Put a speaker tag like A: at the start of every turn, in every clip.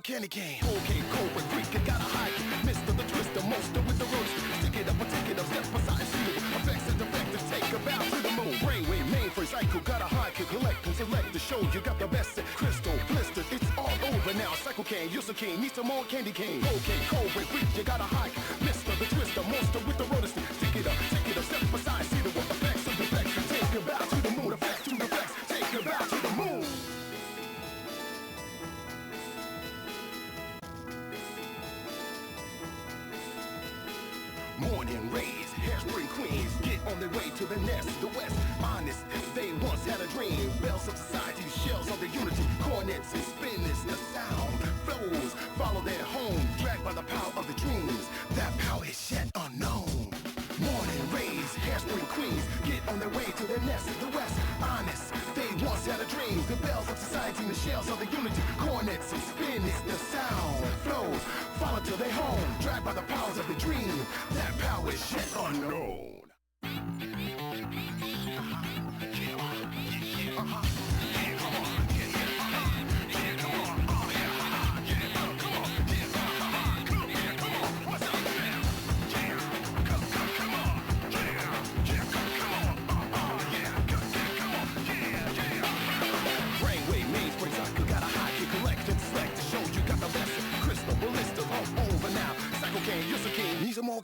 A: Candy cane, cocaine, cobra, freak, and got a high Mr. the Twister, monster with the roots. Stick it up, take it up, step aside, see it. Effects and defective, take a bow to the moon. Brainwave, mainframe, psycho, got a high kick, collect and select the show. You got the best. Crystal, blister, it's all over now. Psycho cane, use a cane, need some more candy cane. Cocaine, cobra, freak, you got a high Mr. the Twister, monster with the rotor stick. Stick it up, step aside, see the effects and defective. Take a bow to the moon, effects to the flex. Take a bow to the moon. Morning rays, hairspray queens, get on their way to the nest, the west, honest, they once had a dream. Bells of society, shells of the unity, cornets and spinners, the sound flows, follow their home, dragged by the power of the dreams, that power is yet unknown. Morning rays, hairspray queens, get on their way to the nest, the west, honest, they once had a dream. The bells of society, the shells of the unity, cornets and spinners, the sound flows, follow to their home, dragged by the powers of the dream, that power is yet unknown.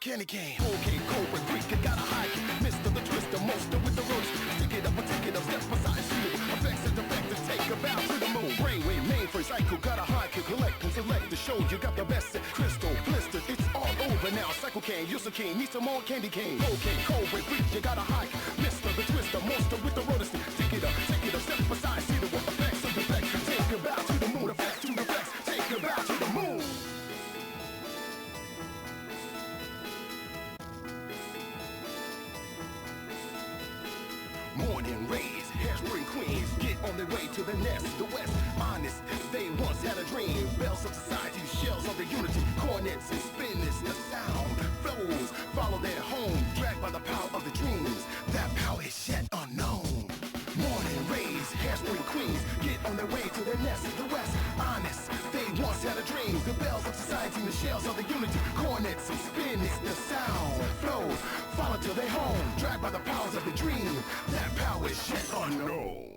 A: Candy cane, cocaine, cobra, freak, and got a high Mr. the Twister, monster with the roots. Stick it up, take it up, step aside, see it. Effects and defective, take a bow to the moon. Brainwave, mainframe, psycho, got a high kick, collect and select the show. You got the best. Crystal, blister, it's all over now. Psycho cane, use a cane, need some more candy cane. Cocaine, cobra, freak, you got a high Mr. the Twister, monster with the rotor stick. Stick it up, step aside, see the effects and defective. Take a bow to the moon, effects to the flex. Take a bow to the moon. Morning rays, hairspray queens, get on their way to the nest, the west, honest, they once had a dream. Bells of society, shells of the unity, cornets and spinners, the sound flows, follow their home, dragged by the power of the dreams, that power is yet unknown. Morning rays, hairspray queens, get on their way to the nest, the west, honest, they once had a dream. The bells of society, the shells of the unity, cornets and spinners, the sound flows, follow to their home, dragged by the powers of the dream, that power is yet unknown.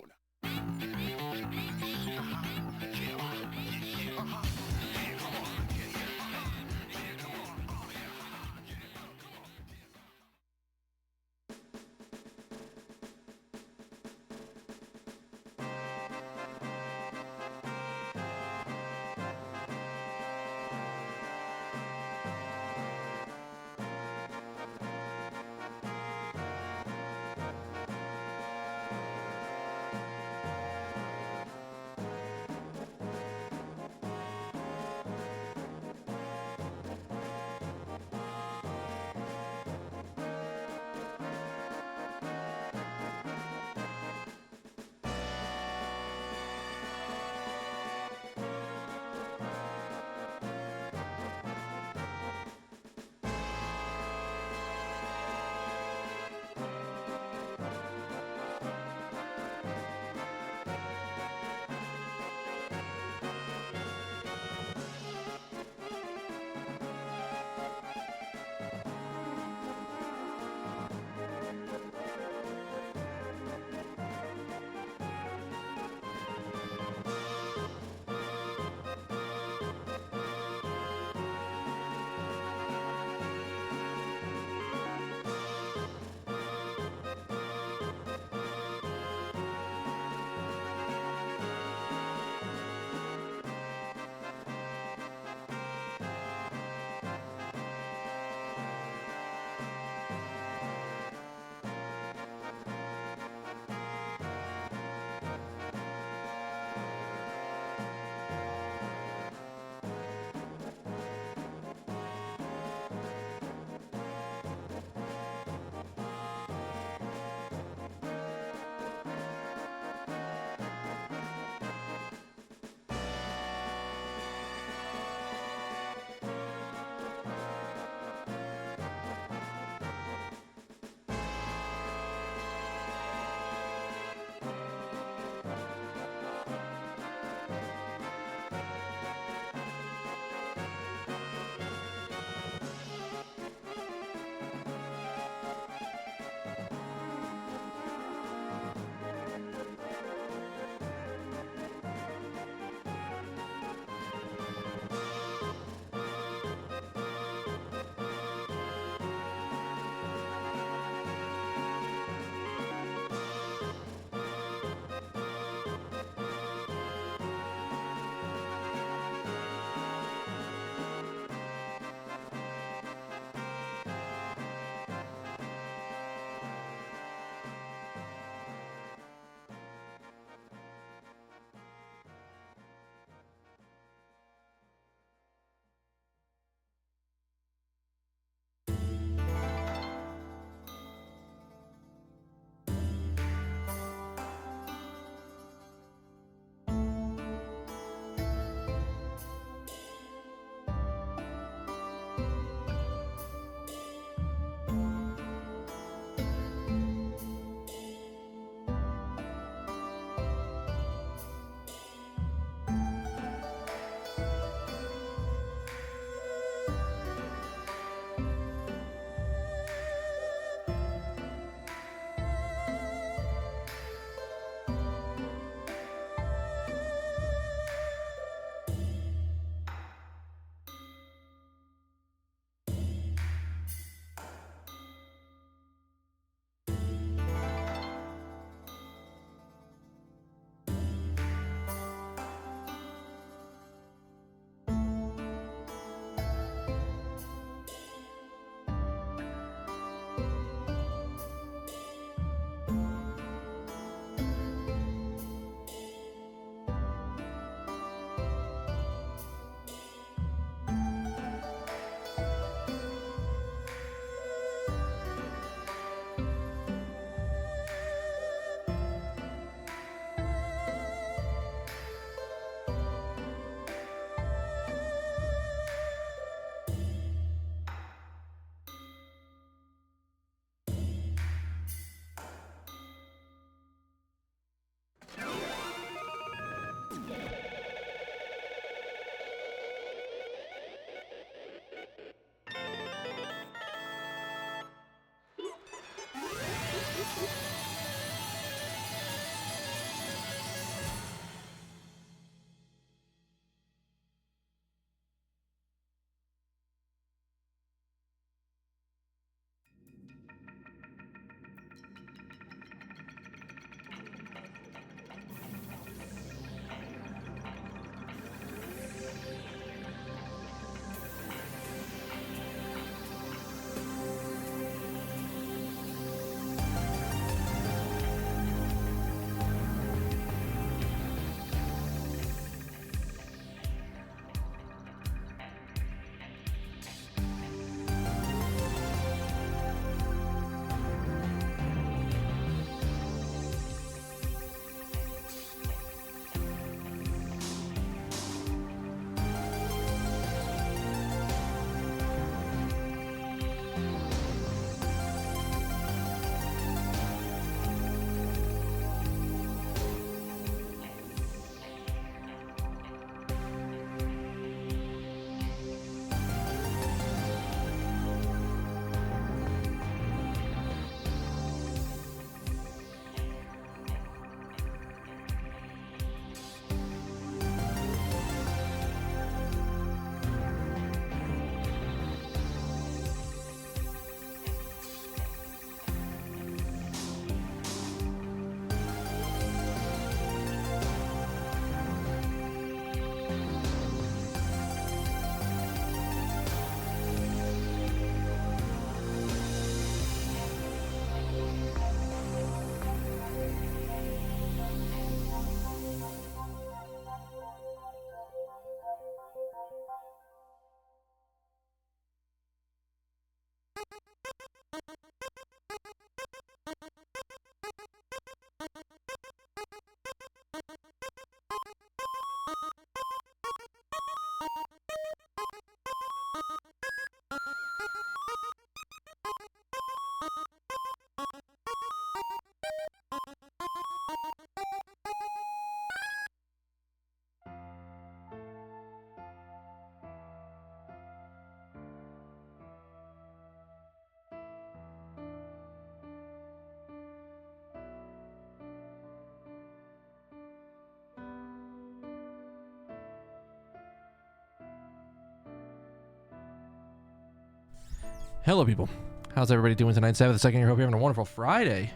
B: Hello, people. How's everybody doing tonight? 7th, 2nd year. Hope you're having a wonderful Friday.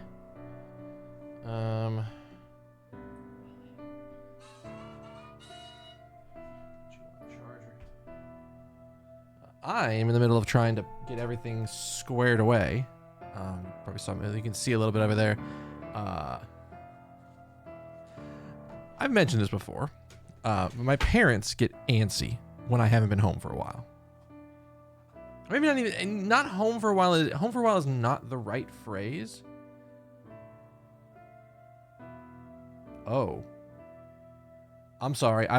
B: I am in the middle of trying to get everything squared away. Probably something you can see a little bit over there. I've mentioned this before. My parents get antsy when I haven't been home for a while. Maybe not even, not home for a while. Home for a while is not the right phrase. Oh. I'm sorry. I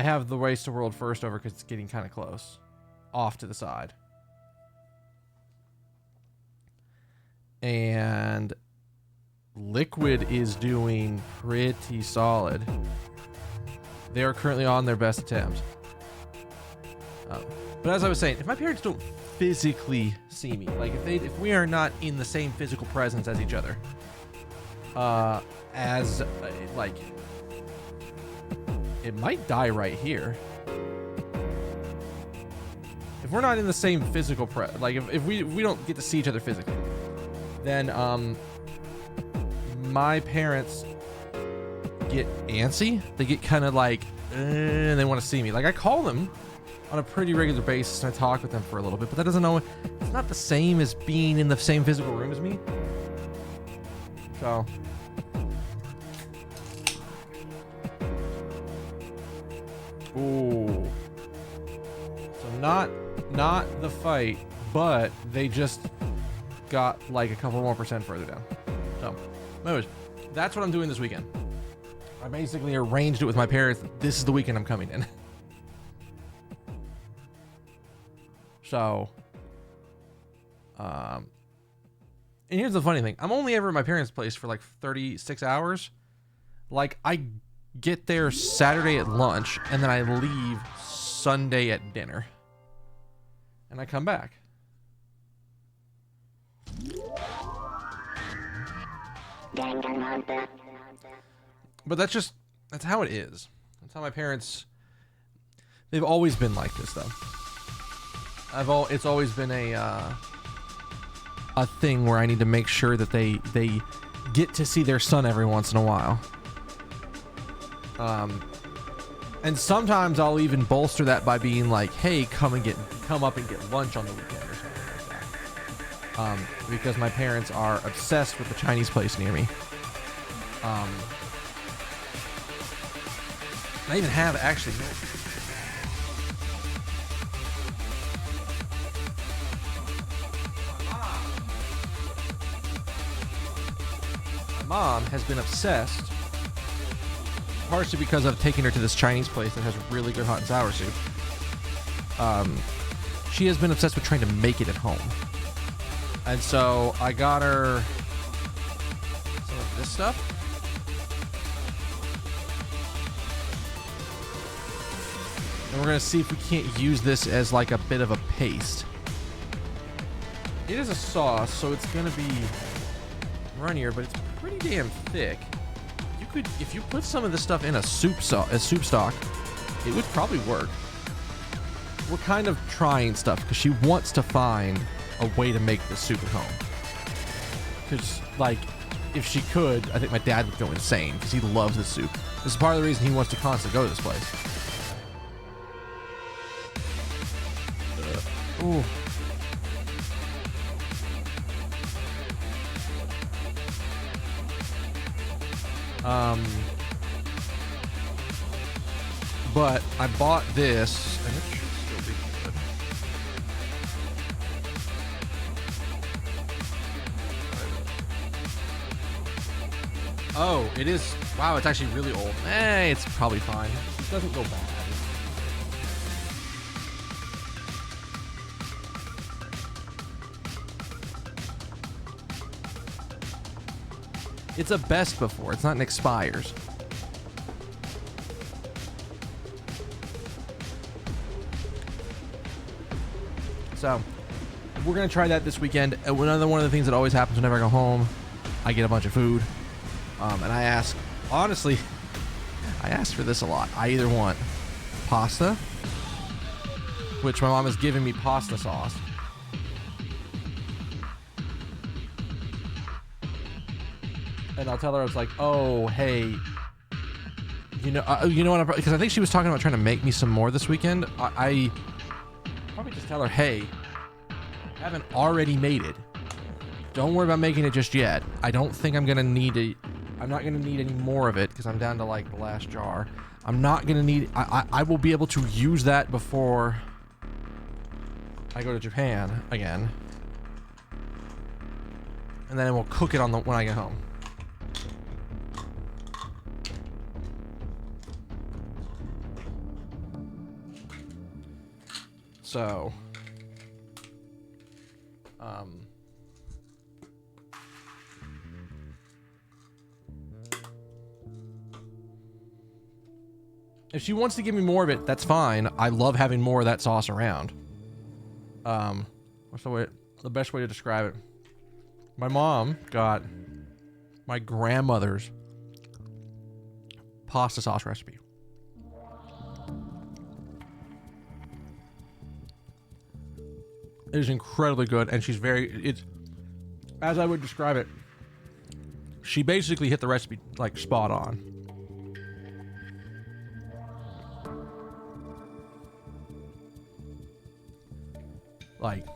B: have the Race to World first over because it's getting kind of close. Off to the side. And Liquid is doing pretty solid. They are currently on their best attempt. But as I was saying, if my parents don't physically see me, like if we are not in the same physical presence as each other, like it might die right here. If we're not in the same physical if we don't get to see each other physically, then my parents get antsy. They get kind of like, and they want to see me. Like I call them on a pretty regular basis and I talk with them for a little bit, but that doesn't know, it's not the same as being in the same physical room as me. So ooh. So not the fight, but they just got like a couple more % further down. So anyways, that's what I'm doing this weekend. I basically arranged it with my parents. This is the weekend I'm coming in. So, And here's the funny thing. I'm only ever at my parents' place for like 36 hours. Like, I get there Saturday at lunch, and then I leave Sunday at dinner. And I come back. But that's how it is. That's how my parents... They've always been like this, though. It's always been a thing where I need to make sure that they get to see their son every once in a while. And sometimes I'll even bolster that by being like, "Hey, come up and get lunch on the weekend or something like that." Because my parents are obsessed with the Chinese place near me. I even have actually. Mom has been obsessed, partially because I've taken her to this Chinese place that has really good hot and sour soup. She has been obsessed with trying to make it at home. And so I got her some of this stuff. And we're going to see if we can't use this as like a bit of a paste. It is a sauce, so it's going to be runnier, but it's pretty damn thick. If you put some of this stuff in a soup stock, it would probably work. We're kind of trying stuff because she wants to find a way to make this soup at home. Because, like, if she could, I think my dad would go insane because he loves this soup. This is part of the reason he wants to constantly go to this place. Ooh. But I bought this, and it should still be good. Oh, it is. Wow, it's actually really old. It's probably fine. It doesn't go bad. It's a best before. It's not an expires. So, we're going to try that this weekend. Another one of the things that always happens whenever I go home, I get a bunch of food. And I ask, honestly, I ask for this a lot. I either want pasta, which my mom has given me pasta sauce. And I'll tell her, I was like, oh, hey, you know what? Because I think she was talking about trying to make me some more this weekend. I probably just tell her, hey, I haven't already made it. Don't worry about making it just yet. I don't think I'm gonna need it. I'm not gonna need any more of it because I'm down to like the last jar. I'm not gonna need. I will be able to use that before I go to Japan again, and then we'll cook it when I get home. So, if she wants to give me more of it, that's fine. I love having more of that sauce around. What's the best way to describe it? My mom got my grandmother's pasta sauce recipe. It is incredibly good, and it's, as I would describe it, she basically hit the recipe, like, spot on. Like,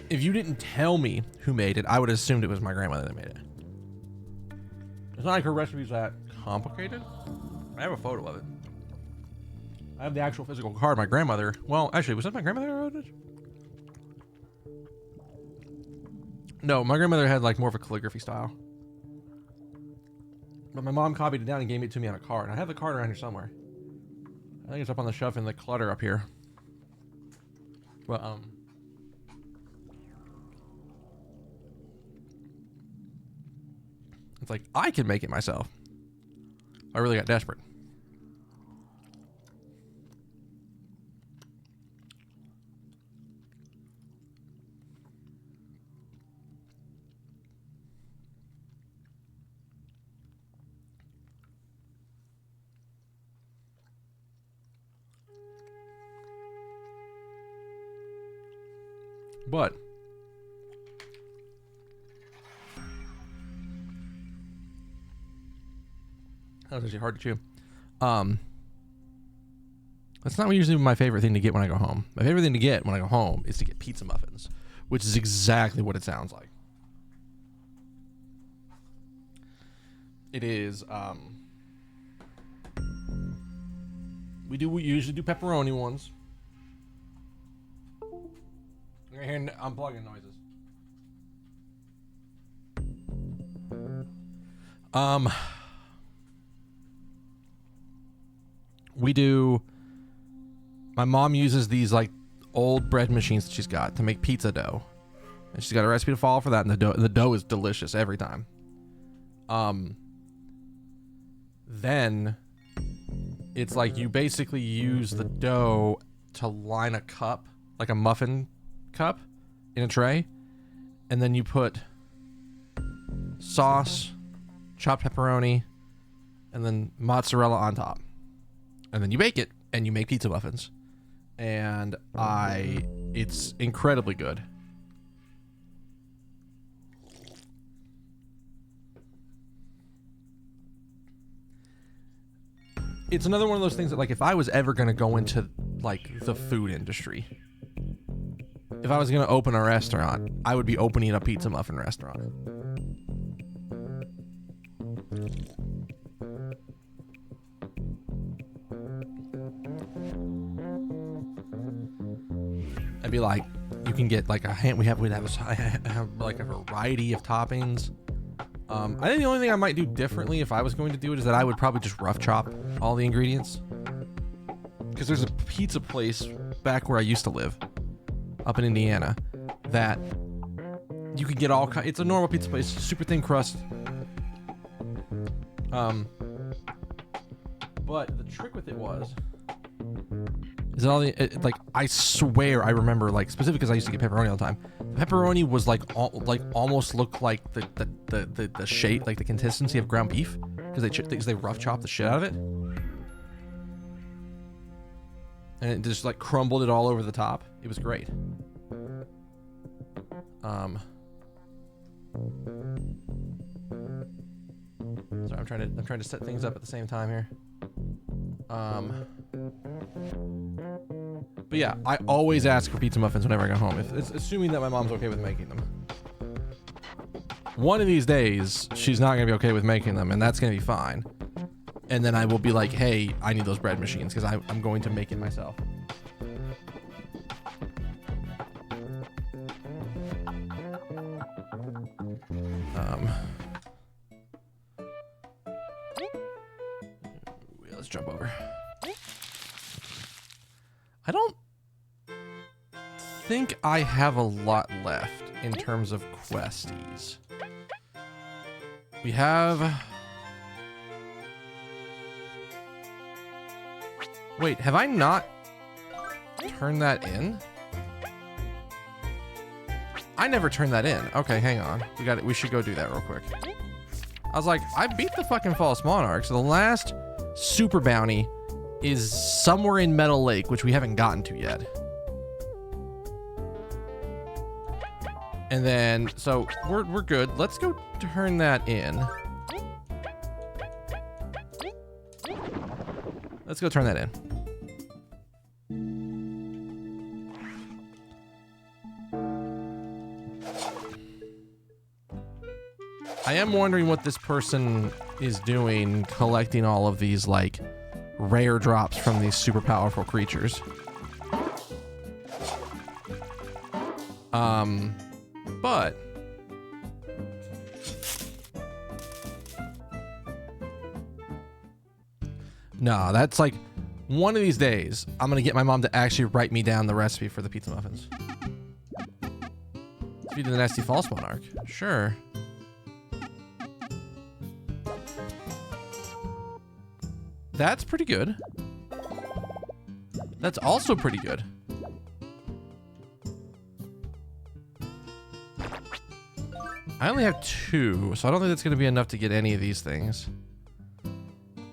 B: if you didn't tell me who made it, I would have assumed it was my grandmother that made it. It's not like her recipe's that complicated. I have a photo of it. I have the actual physical card. My grandmother... Well, actually, was that my grandmother who wrote it? No, my grandmother had, like, more of a calligraphy style. But my mom copied it down and gave it to me on a card. I have the card around here somewhere. I think it's up on the shelf in the clutter up here. But, It's like, I can make it myself. I really got desperate. But that was actually hard to chew. That's not usually my favorite thing to get when I go home. My favorite thing to get when I go home is to get pizza muffins, which is exactly what it sounds like. It is. We usually do pepperoni ones. You're hearing unplugging noises. We do. My mom uses these like old bread machines that she's got to make pizza dough, and she's got a recipe to follow for that. And the dough is delicious every time. Then it's like you basically use the dough to line a cup, like a muffin cup, in a tray, and then you put sauce, chopped pepperoni, and then mozzarella on top, and then you bake it, and you make pizza muffins, and it's incredibly good. It's another one of those things that, like, if I was ever going to go into, like, the food industry, if I was going to open a restaurant, I would be opening a pizza muffin restaurant. I'd be like, you can get, like, we'd have like a variety of toppings. I think the only thing I might do differently if I was going to do it is that I would probably just rough chop all the ingredients. Because there's a pizza place back where I used to live, up in Indiana, that you could get all it's a normal pizza place, super thin crust. But the trick with it is like, I swear I remember, like, specifically because I used to get pepperoni all the time. The pepperoni was like almost looked like the shape, like the consistency of ground beef, because they rough chop the shit out of it, and it just like crumbled it all over the top. It was great. Sorry, I'm trying to set things up at the same time here. But yeah, I always ask for pizza muffins whenever I go home, it's assuming that my mom's okay with making them. One of these days, she's not gonna be okay with making them, and that's gonna be fine. And then I will be like, hey, I need those bread machines, because I'm going to make it myself. Let's jump over. I don't think I have a lot left in terms of questies. We have... Wait, have I not turned that in? I never turned that in. Okay, hang on. We should go do that real quick. I was like, I beat the fucking False Monarch, so the last super bounty is somewhere in Meadow Lake, which we haven't gotten to yet. And then, so we're good. Let's go turn that in. Let's go turn that in. I am wondering what this person is doing, collecting all of these, like, rare drops from these super powerful creatures. But no, that's like, one of these days I'm gonna get my mom to actually write me down the recipe for the pizza muffins. Feed the nasty False Monarch. Sure. That's pretty good. That's also pretty good. I only have 2, so I don't think that's going to be enough to get any of these things.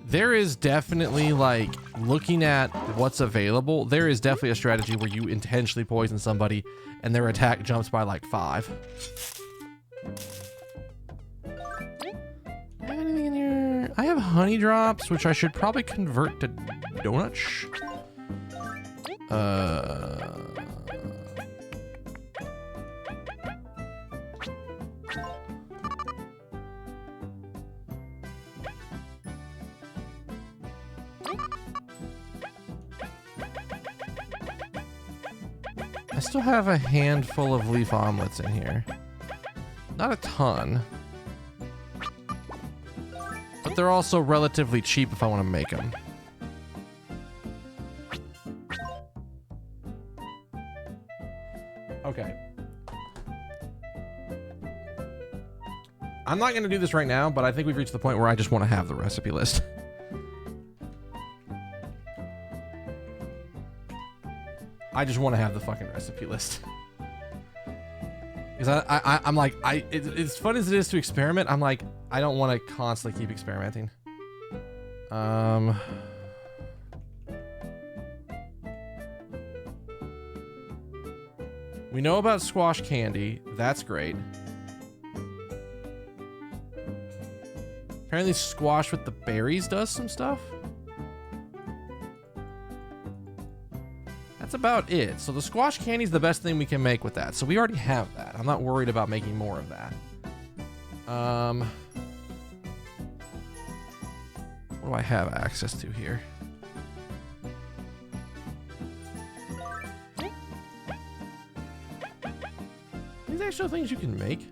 B: There is definitely, like, looking at what's available, there is definitely a strategy where you intentionally poison somebody and their attack jumps by, like, 5. Anything in here? I have honey drops, which I should probably convert to donuts. I still have a handful of leaf omelets in here. Not a ton. But they're also relatively cheap if I want to make them. Okay. I'm not going to do this right now, but I think we've reached the point where I just want to have the recipe list. I just want to have the fucking recipe list. Because I'm like, as fun as it is to experiment, I'm like, I don't want to constantly keep experimenting. We know about squash candy. That's great. Apparently squash with the berries does some stuff. That's about it. So the squash candy is the best thing we can make with that. So we already have that. I'm not worried about making more of that. What do I have access to here? These actual things you can make.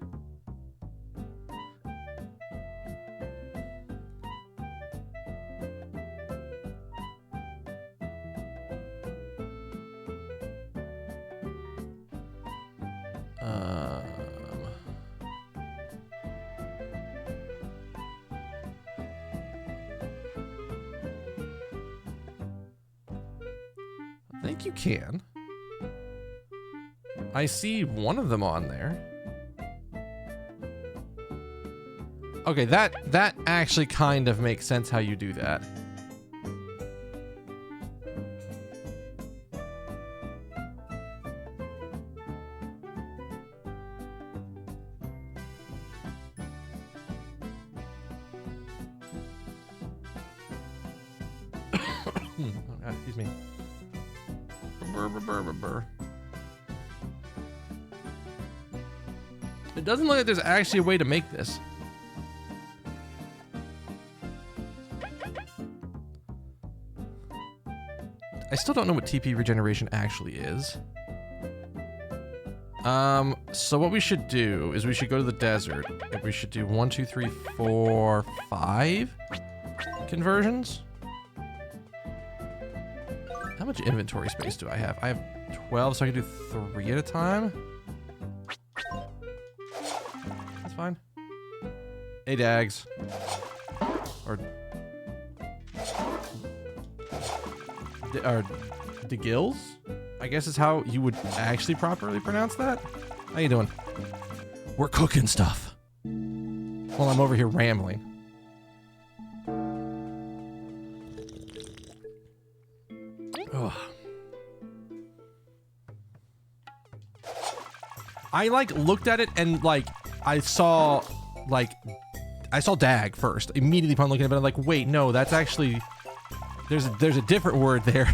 B: I think you can. I see one of them on there. Okay, that actually kind of makes sense how you do that. Excuse me. It doesn't look like there's actually a way to make this. I still don't know what TP regeneration actually is. So what we should do is we should go to the desert. We should do 1, 2, 3, 4, 5 conversions. How much inventory space do I have? I have 12, so I can do 3 at a time. That's fine. Hey, Dags. Or DeGills? I guess is how you would actually properly pronounce that. How you doing? We're cooking stuff. While I'm over here rambling. Ugh. I like looked at it and like I saw Dag first. Immediately upon looking at it, I'm like, wait, no, that's actually there's a different word there.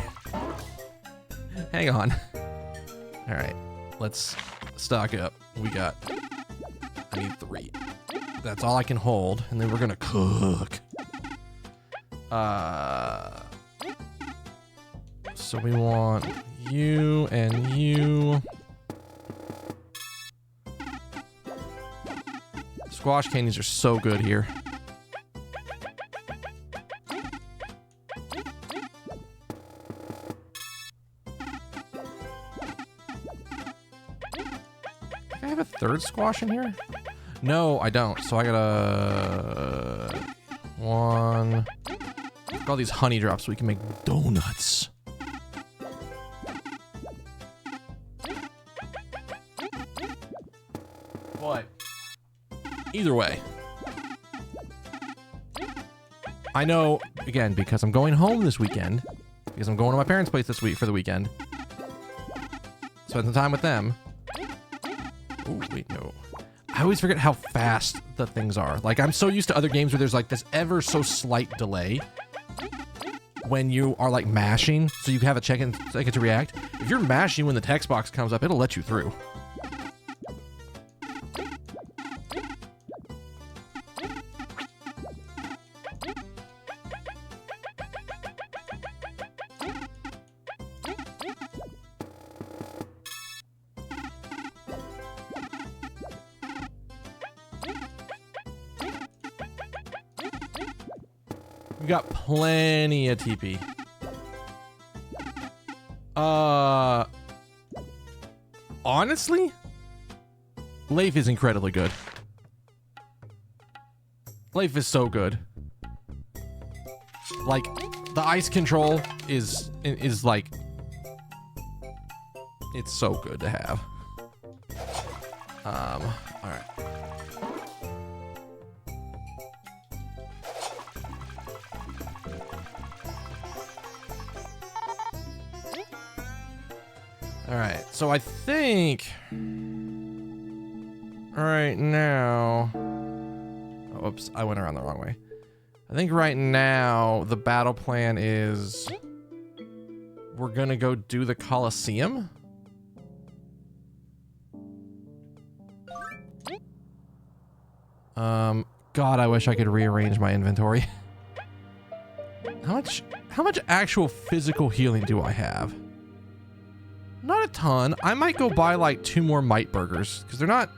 B: Hang on. All right, let's stock up. I need 3. That's all I can hold, and then we're gonna cook. So we want you and you. Squash candies are so good here. Do I have a 3rd squash in here? No, I don't. So I gotta 1, All these honey drops so we can make donuts. But either way, I know, again, because I'm going home this weekend, because I'm going to my parents' place this week for the weekend, spend some time with them. Oh, wait, no. I always forget how fast the things are. Like, I'm so used to other games where there's like this ever so slight delay when you are like mashing, so you have a second to react. If you're mashing when the text box comes up, it'll let you through. We got plenty of TP. Honestly, Leif is incredibly good. Leif is so good. Like, the ice control is like, it's so good to have. All right. All right, so I think right now, oh, oops, I went around the wrong way. I think right now the battle plan is we're gonna go do the Colosseum. God, I wish I could rearrange my inventory. How much actual physical healing do I have? Not a ton. I might go buy like 2 more Might Burgers because they're not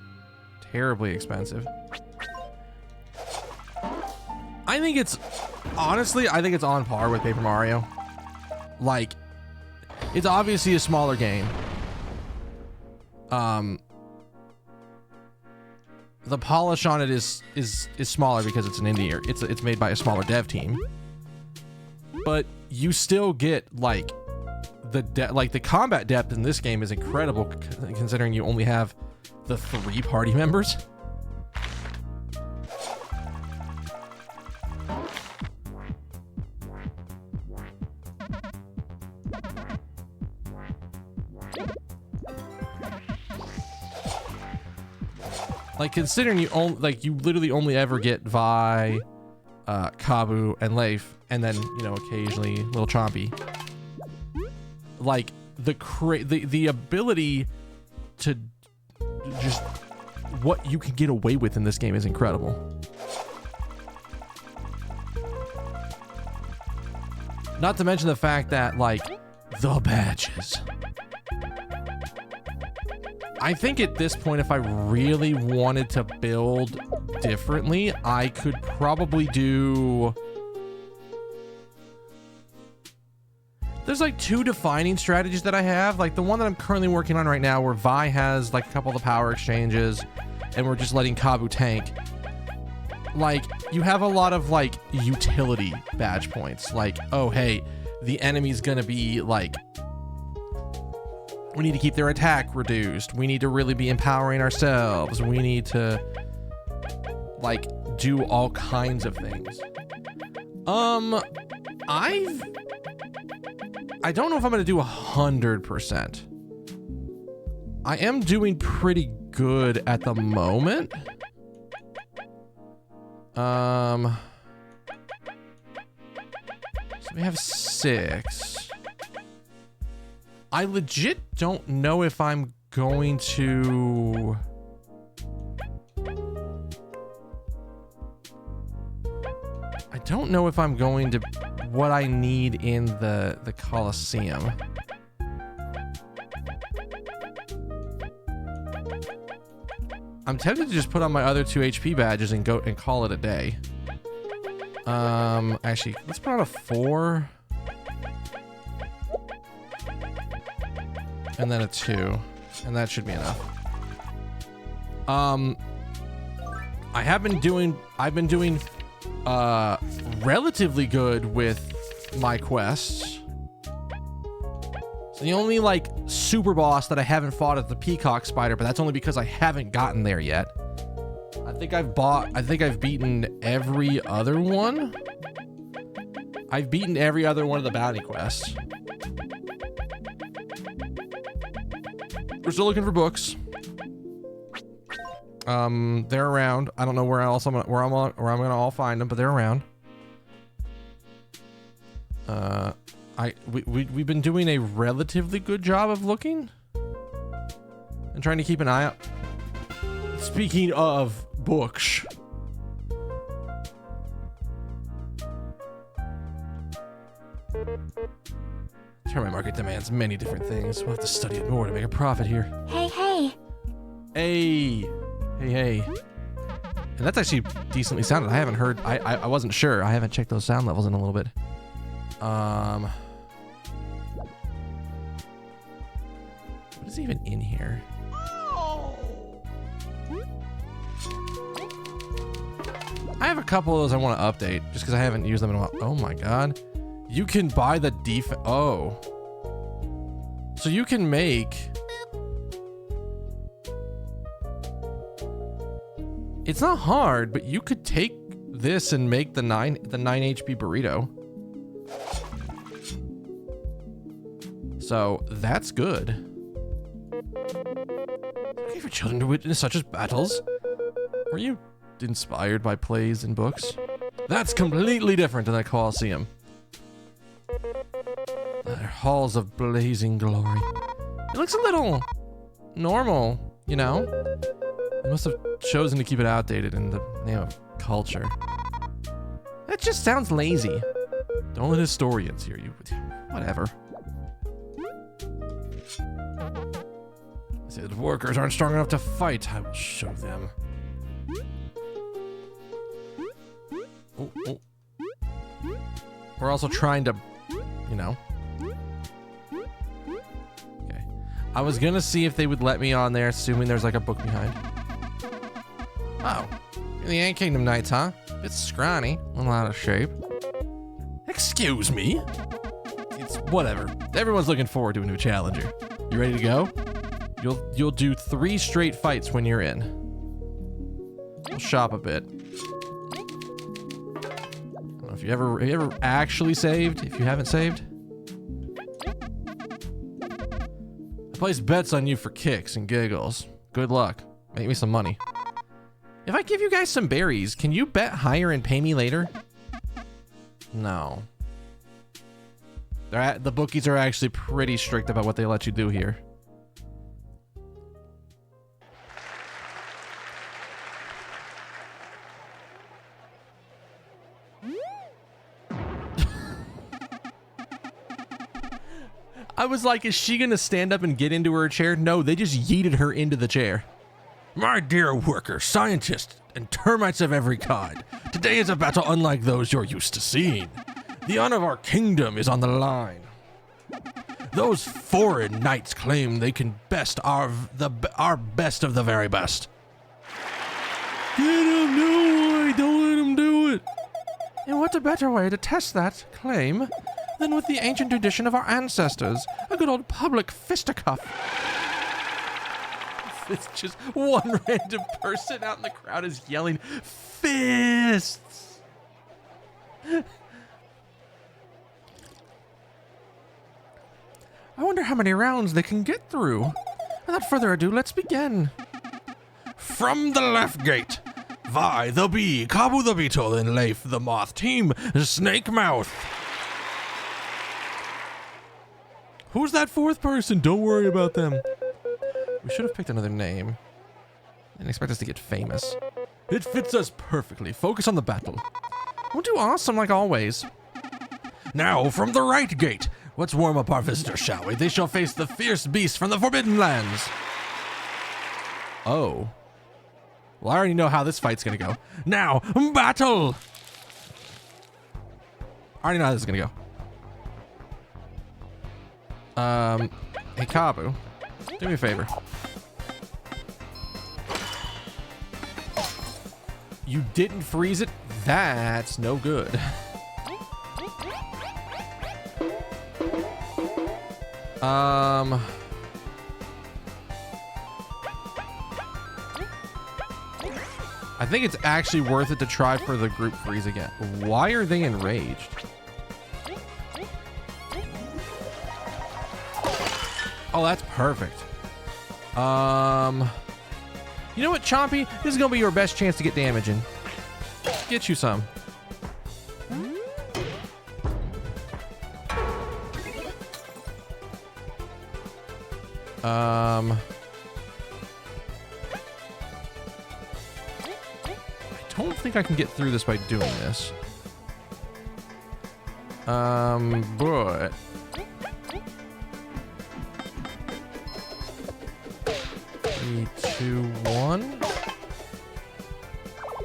B: terribly expensive. I think it's on par with Paper Mario. Like, it's obviously a smaller game. The polish on it is smaller because it's an indie. It's made by a smaller dev team. But you still get like the combat depth in this game is incredible considering you only have the 3 party members. Like, considering you literally only ever get Vi, Kabu, and Leif, and then, you know, occasionally little Chompy. Like, the ability to just what you can get away with in this game is incredible. Not to mention the fact that, like, the badges. I think at this point, if I really wanted to build differently, I could probably do... There's like 2 defining strategies that I have. Like the one that I'm currently working on right now where Vi has like a couple of the power exchanges and we're just letting Kabu tank. Like, you have a lot of like utility badge points. Like, oh, hey, the enemy's gonna be like... We need to keep their attack reduced. We need to really be empowering ourselves. We need to, like, do all kinds of things. I don't know if I'm going to do 100%. I am doing pretty good at the moment. So we have 6. I legit don't know if I'm going to... I don't know if I'm going to... what I need in the Colosseum. I'm tempted to just put on my other 2 HP badges and go and call it a day. Actually, let's put on a 4. And then a 2, and that should be enough. I've been doing relatively good with my quests. So the only like super boss that I haven't fought is the peacock spider, but that's only because I haven't gotten there yet. I think I've beaten every other one. I've beaten every other one of the bounty quests. We're still looking for books. They're around. I don't know where else I'm gonna all find them, but they're around. We've been doing a relatively good job of looking and trying to keep an eye out. Speaking of books, termite market demands many different things. We'll have to study it more to make a profit here.
C: Hey.
B: Hey. And that's actually decently sounded. I haven't heard. I wasn't sure. I haven't checked those sound levels in a little bit. What is even in here? I have a couple of those I want to update just because I haven't used them in a while. Oh my god. You can buy the Oh. So you can make... It's not hard, but you could take this and make the 9 HP burrito. So that's good. Okay for children to witness such as battles. Were you inspired by plays and books? That's completely different than the Colosseum. They're halls of blazing glory. It looks a little normal, you know? They must have chosen to keep it outdated in the name of culture. That just sounds lazy. Don't let historians hear you. Whatever. Say the workers aren't strong enough to fight. I will show them. Oh. We're also trying to, you know. Okay. I was gonna see if they would let me on there, assuming there's like a book behind. Oh, you're the Ant Kingdom Knights, huh? Bit scrawny, a little out of shape. Excuse me? It's whatever. Everyone's looking forward to a new challenger. You ready to go? You'll do 3 straight fights when you're in. We'll shop a bit. I don't know if you ever actually saved. If you haven't saved, I place bets on you for kicks and giggles. Good luck. Make me some money. If I give you guys some berries, can you bet higher and pay me later? No. The bookies are actually pretty strict about what they let you do here. I was like, is she gonna stand up and get into her chair? No, they just yeeted her into the chair. My dear workers, scientists, and termites of every kind, today is a battle unlike those you're used to seeing. The honor of our kingdom is on the line. Those foreign knights claim they can best our best of the very best. Get him, no, don't let him do it. And what a better way to test that claim than with the ancient tradition of our ancestors, a good old public fisticuff. It's just one random person out in the crowd is yelling, fists! I wonder how many rounds they can get through. Without further ado, let's begin. From the left gate, Vi the Bee, Kabu the Beetle, and Leif the Moth, Team Snake Mouth. Who's that 4th person? Don't worry about them. We should have picked another name. Didn't expect us to get famous. It fits us perfectly. Focus on the battle. We'll do awesome like always. Now, from the right gate, let's warm up our visitors, shall we? They shall face the fierce beast from the Forbidden Lands. Oh. Well, I already know how this fight's gonna go. Now, battle! I already know how this is gonna go. Hey, Kabu. Do me a favor. You didn't freeze it? That's no good. I think it's actually worth it to try for the group freeze again. Why are they enraged? Oh, that's perfect. You know what, Chompy? This is gonna be your best chance to get damage in. Get you some. I don't think I can get through this by doing this. But 3, 2, 1.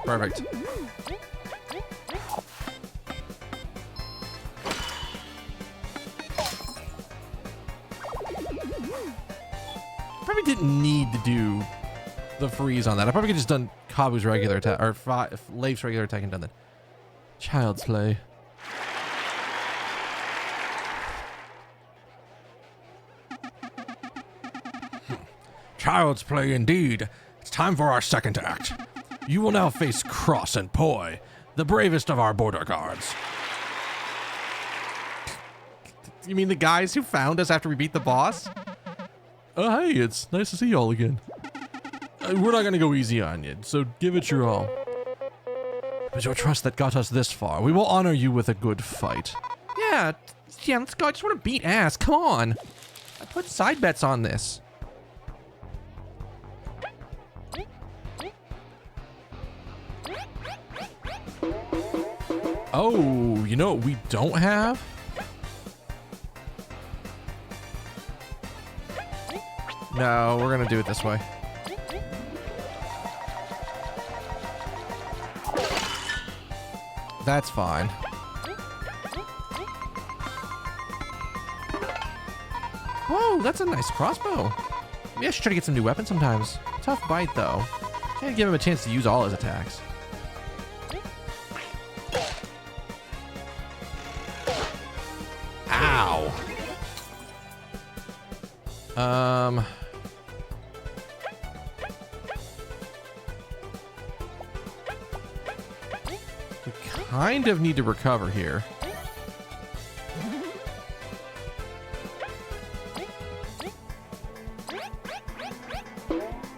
B: Perfect. Probably didn't need to do the freeze on that. I probably could just done Kabu's regular attack, or Leif's regular attack and done that. Child's play. Child's play indeed. It's time for our second act. You will now face Cross and Poi, the bravest of our border guards. You mean the guys who found us after we beat the boss? Oh, hey, it's nice to see y'all again. We're not gonna go easy on you, so give it your all. It was your trust that got us this far. We will honor you with a good fight. Yeah, let's go. I just want to beat ass. Come on. I put side bets on this. Oh, you know what we don't have? No, we're gonna do it this way. That's fine. Whoa, that's a nice crossbow. Maybe I should try to get some new weapons sometimes. Tough bite, though. Can't give him a chance to use all his attacks. Ow. We kind of need to recover here.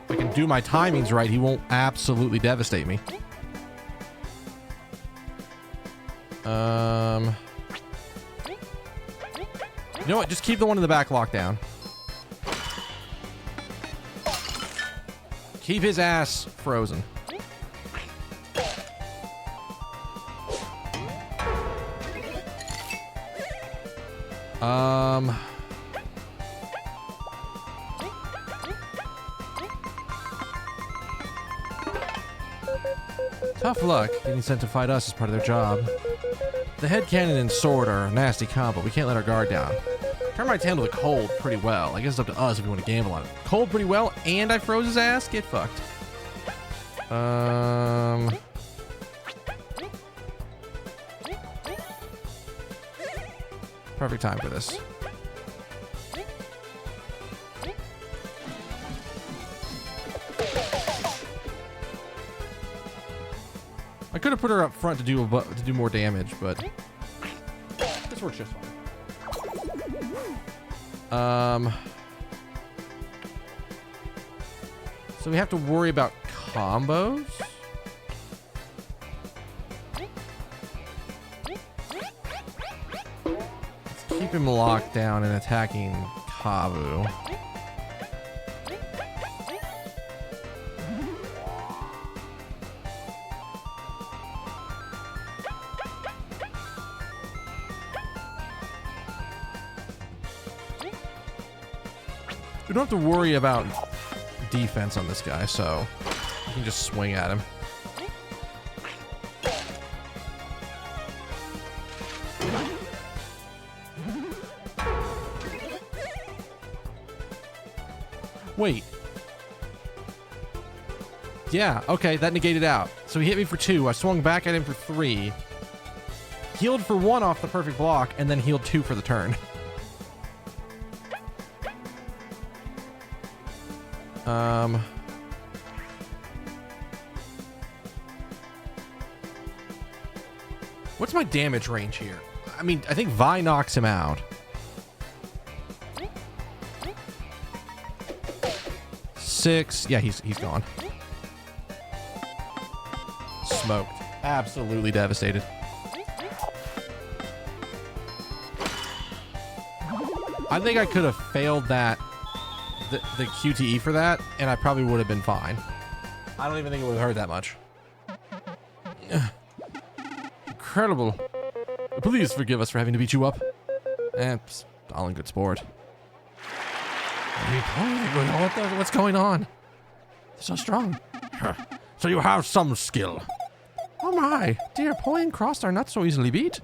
B: If I can do my timings right, he won't absolutely devastate me. You know what? Just keep the one in the back locked down. Keep his ass frozen. Tough luck. Getting sent to fight us is part of their job. The head cannon and sword are a nasty combo. We can't let our guard down. Termites handle the cold pretty well. I guess it's up to us if we want to gamble on it. Cold pretty well, and I froze his ass? Get fucked. Perfect time for this. I could have put her up front to do more damage, but this works just fine. So we have to worry about combos. Let's keep him locked down and attacking Kabu. We don't have to worry about defense on this guy, so we can just swing at him. Wait. Yeah, okay, that negated out. So he hit me for 2. I swung back at him for 3. Healed for 1 off the perfect block, and then healed 2 for the turn. What's my damage range here? I mean, I think Vi knocks him out. 6. Yeah, he's gone. Smoked. Absolutely devastated. I think I could have failed that, the QTE for that, and I probably would have been fine. I don't even think it would have hurt that much. Incredible. Please forgive us for having to beat you up. All in good sport. What's going on? They're so strong. So you have some skill. Oh my, dear, Poi and Crossed are not so easily beat.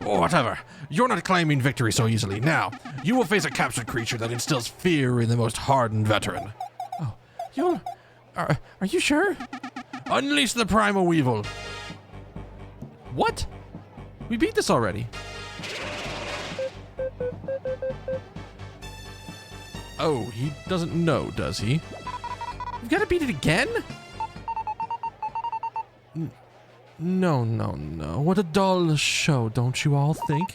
B: Oh, whatever. You're not claiming victory so easily. Now, you will face a captured creature that instills fear in the most hardened veteran. Oh, you'll... Are you sure? Unleash the Primal Weevil. What? We beat this already. Oh, he doesn't know, does he? We've got to beat it again? No. What a dull show, don't you all think?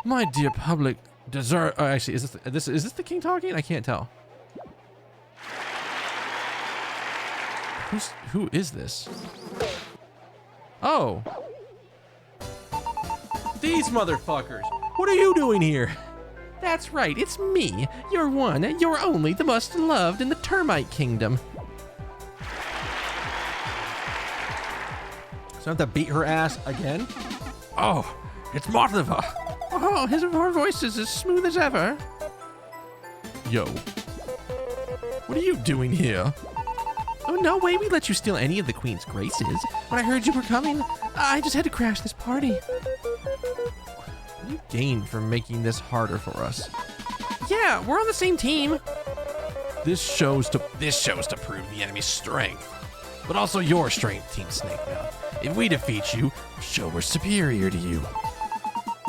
B: My dear public deserve... Oh, actually, is this the king talking? I can't tell. Who is this? Oh. These motherfuckers. What are you doing here? That's right, it's me. You're one, you're only, the most loved in the Termite Kingdom. So I have to beat her ass again? Oh, it's Motiva. Oh, her voice is as smooth as ever. Yo. What are you doing here? Oh, no way we let you steal any of the Queen's graces. When I heard you were coming, I just had to crash this party. What do you gain from making this harder for us? Yeah, we're on the same team. This shows to prove the enemy's strength. But also your strength, Team Snake Mouth. If we defeat you, we'll show we're superior to you.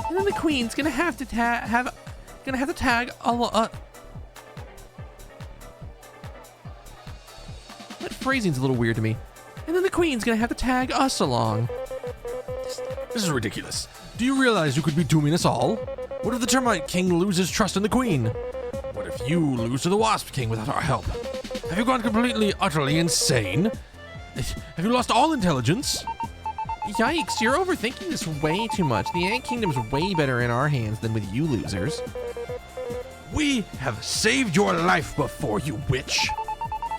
B: And then the Queen's gonna have to tag all That phrasing's a little weird to me. And then the Queen's gonna have to tag us along. This is ridiculous. Do you realize you could be dooming us all? What if the Termite King loses trust in the Queen? What if you lose to the Wasp King without our help? Have you gone completely, utterly insane? Have you lost all intelligence? Yikes, you're overthinking this way too much. The Ant Kingdom's way better in our hands than with you losers. We have saved your life before, you witch.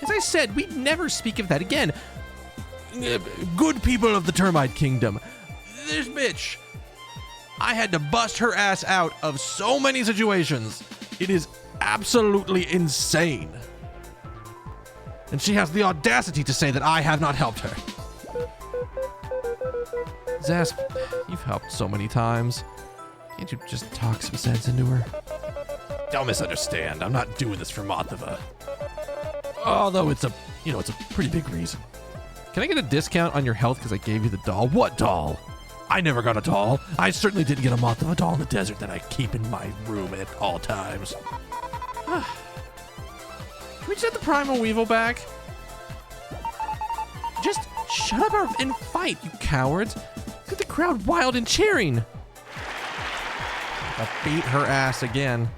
B: As I said, we'd never speak of that again. Good people of the Termite Kingdom. This bitch. I had to bust her ass out of so many situations. It is absolutely insane. And she has the audacity to say that I have not helped her. Zasp, you've helped so many times. Can't you just talk some sense into her? Don't misunderstand. I'm not doing this for Motiva. Although it's a pretty big reason. Can I get a discount on your health because I gave you the doll? What doll? I never got a doll. I certainly didn't get a Motiva doll in the desert that I keep in my room at all times. Can we just have the Primal Weevil back? Just shut up and fight, you cowards. Get the crowd wild and cheering. I beat her ass again.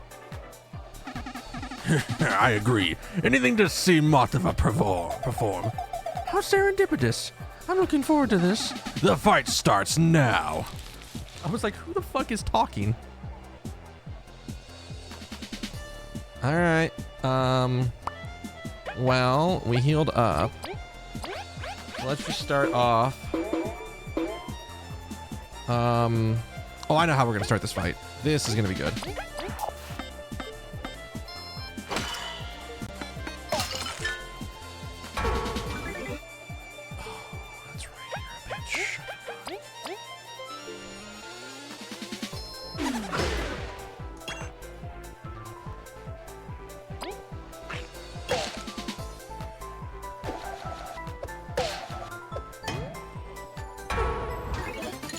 B: I agree. Anything to see Motiva perform. How serendipitous. I'm looking forward to this. The fight starts now. I was like, who the fuck is talking? All right. Well, we healed up. Let's just start off. Oh, I know how we're gonna start this fight. This is gonna be good.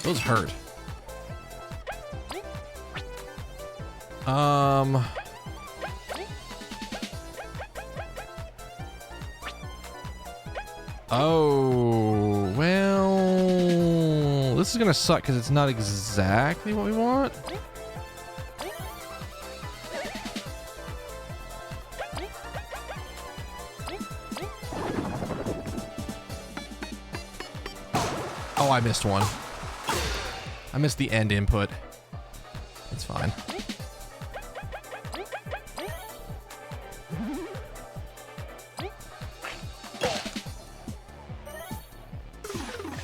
B: Those hurt. Oh, well, this is gonna suck because it's not exactly what we want. Oh, I missed one. I missed the end input. It's fine.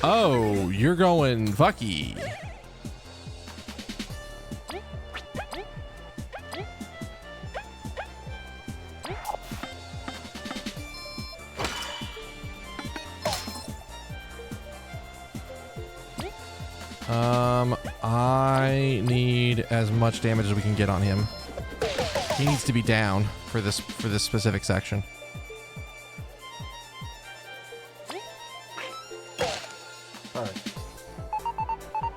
B: Oh, you're going fucky. I need as much damage as we can get on him. He needs to be down for this specific section. All right.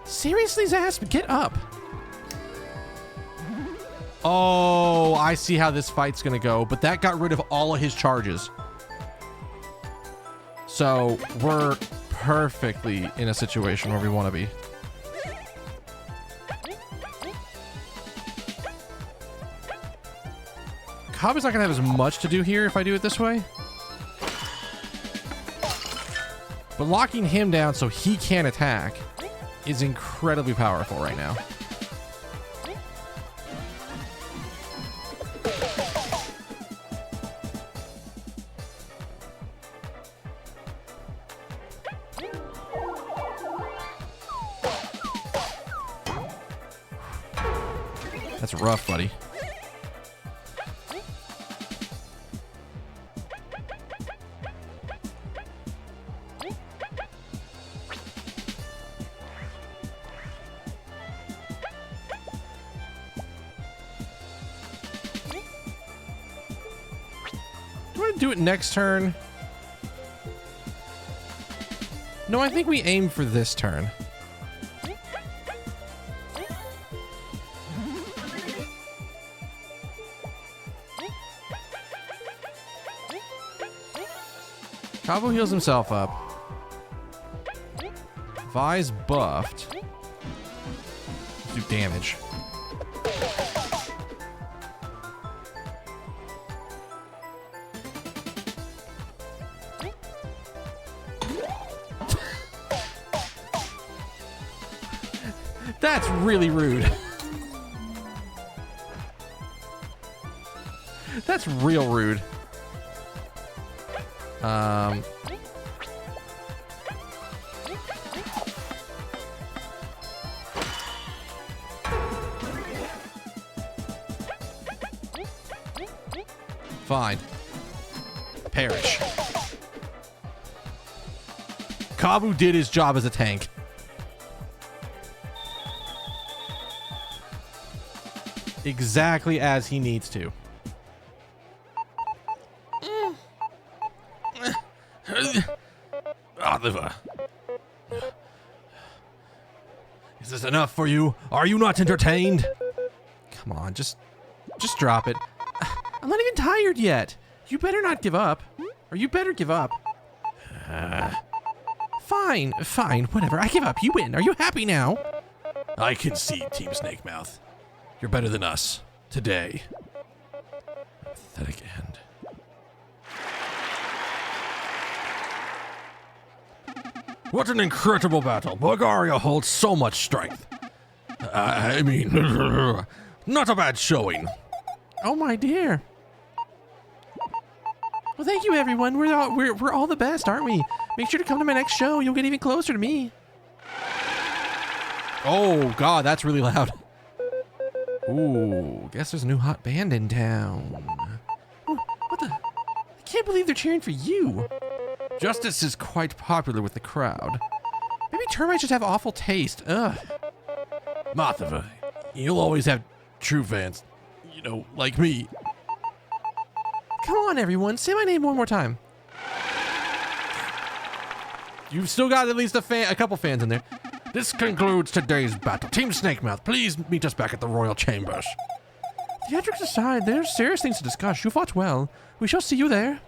B: Seriously, Zasp, get up. Oh, I see how this fight's gonna go, but that got rid of all of his charges. So we're perfectly in a situation where we want to be. Cobb is not gonna have as much to do here if I do it this way. But locking him down so he can't attack is incredibly powerful right now. That's rough, buddy. Do it next turn. No, I think we aim for this turn. Cabo heals himself up. Vi's buffed. Let's do damage. That's really rude. That's real rude. Fine. Perish. Kabu did his job as a tank. Exactly as he needs to. Oliver. Is this enough for you? Are you not entertained? Come on, just drop it. I'm not even tired yet. You better not give up. Or you better give up. Fine, whatever. I give up. You win. Are you happy now? I concede, Team Snakemouth. You're better than us. Today. Pathetic end. What an incredible battle. Bulgaria holds so much strength. I mean, not a bad showing. Oh my dear. Well, thank you, everyone. We're all the best, aren't we? Make sure to come to my next show. You'll get even closer to me. Oh, God, that's really loud. Ooh, guess there's a new hot band in town. Ooh, what the? I can't believe they're cheering for you. Justice is quite popular with the crowd. Maybe termites just have awful taste. Ugh. Martha, you'll always have true fans. You know, like me. Come on, everyone. Say my name one more time. You've still got at least a couple fans in there. This concludes today's battle. Team Snakemouth, please meet us back at the royal chambers. Theatrics aside, there's serious things to discuss. You fought well. We shall see you there.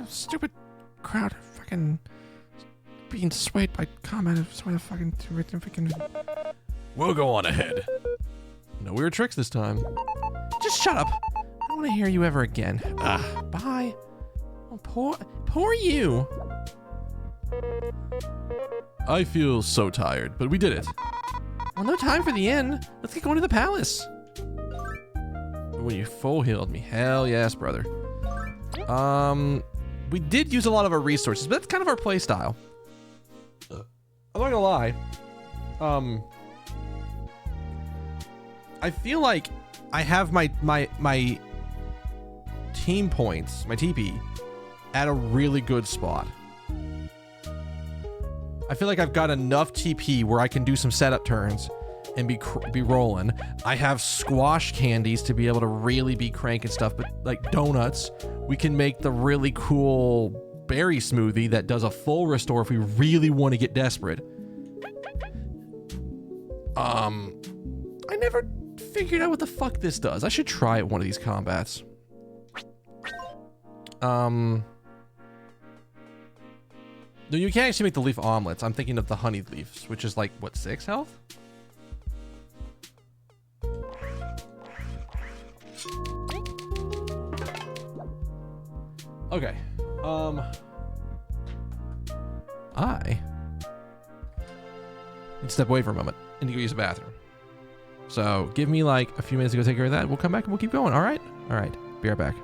B: Stupid crowd fucking being swayed by comment. We'll go on ahead. No weird tricks this time. Just shut up. I don't want to hear you ever again. Bye. Oh, poor you. I feel so tired, but we did it. Well, no time for the inn. Let's get going to the palace. Oh, you full healed me. Hell yes, brother. We did use a lot of our resources, but that's kind of our play style. I'm not gonna lie. I feel like I have my team points, my TP, at a really good spot. I feel like I've got enough TP where I can do some setup turns and be rolling. I have squash candies to be able to really be cranking stuff, but like donuts, we can make the really cool berry smoothie that does a full restore if we really want to get desperate. I never figured out what the fuck this does. I should try it one of these combats. No, you can't actually make the leaf omelets. I'm thinking of the honey leaves, which is like, what, 6 health? Okay. I need to step away for a moment. I need to go use the bathroom. So give me like a few minutes to go take care of that. We'll come back and we'll keep going. All right? All right. Be right back.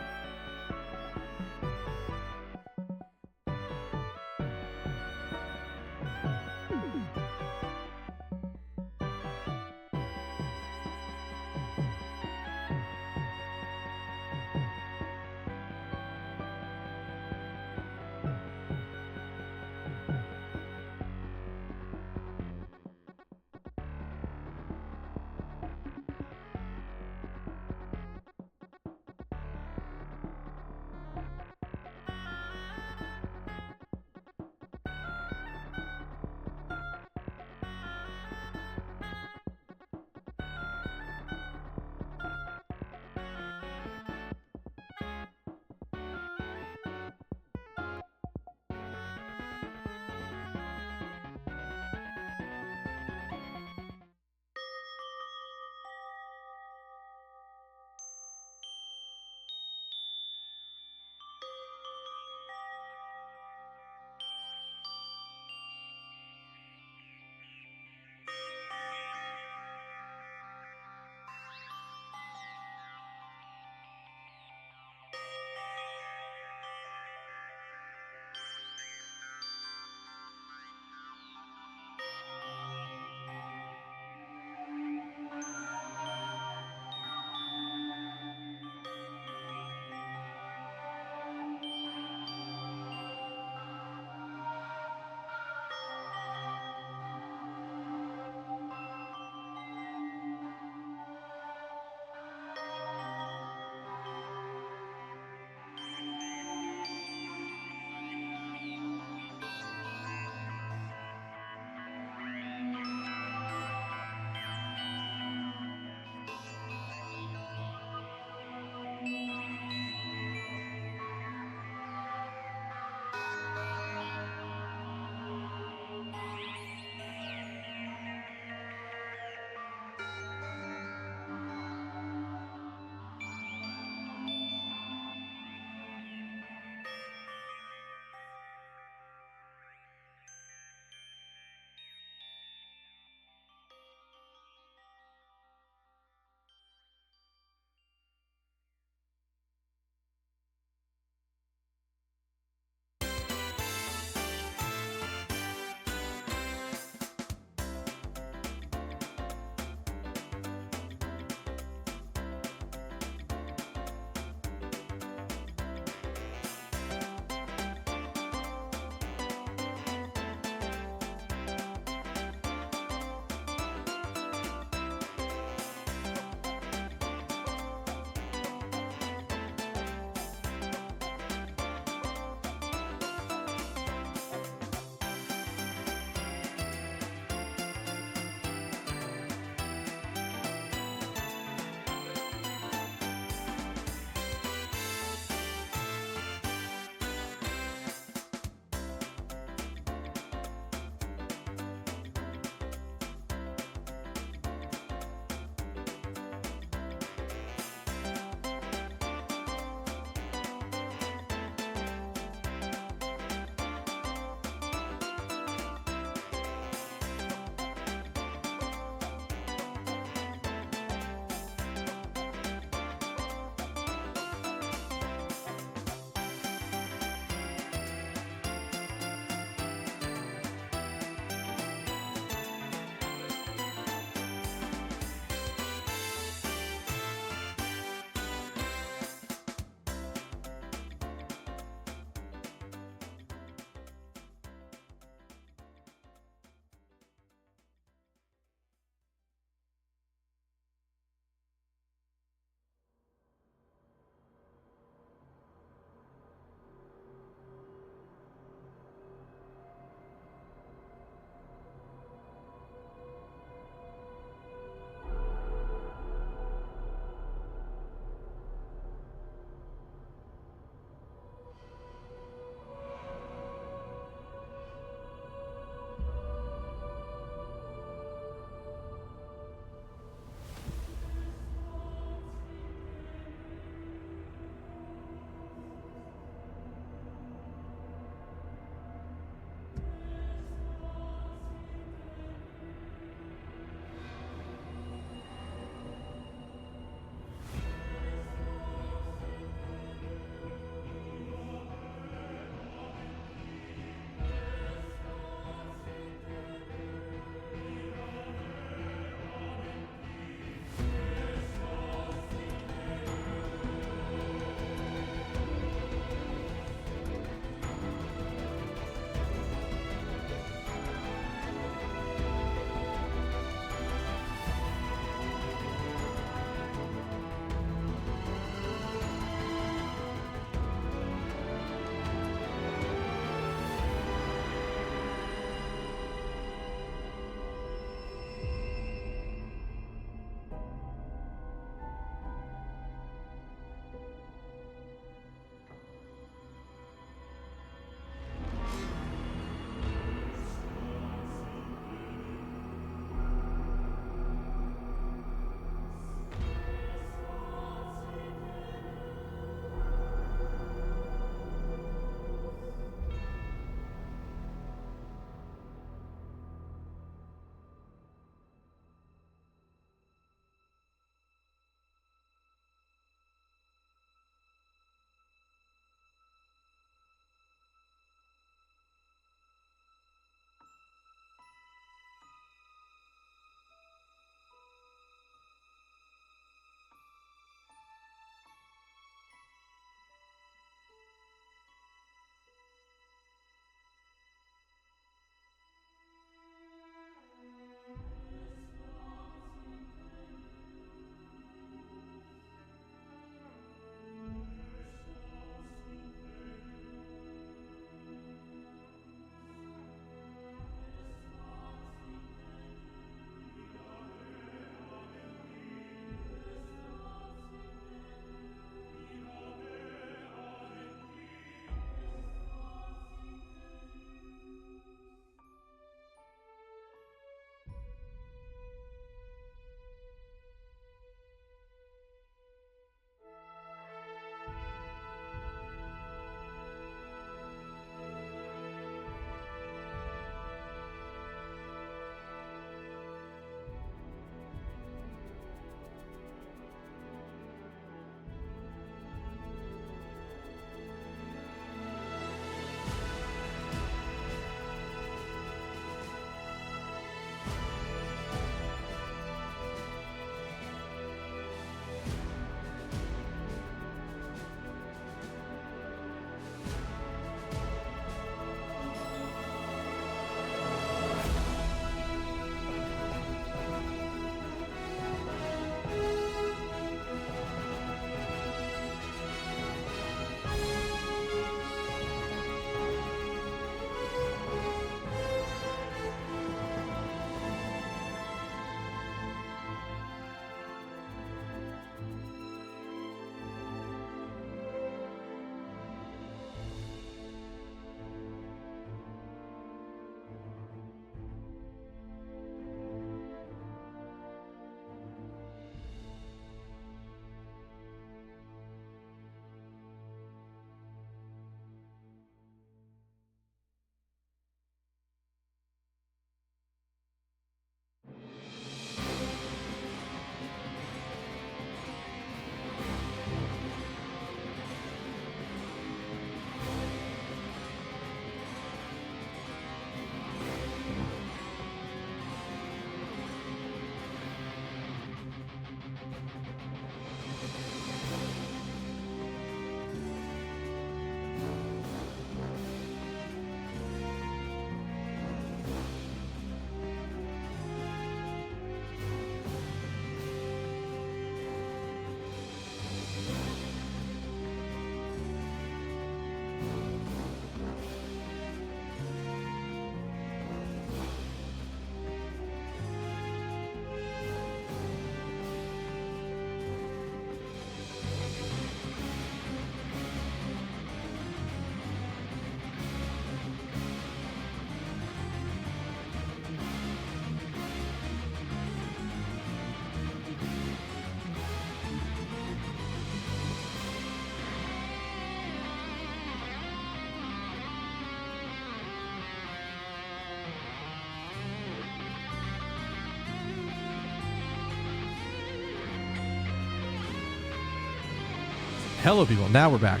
B: Hello, people. Now we're back.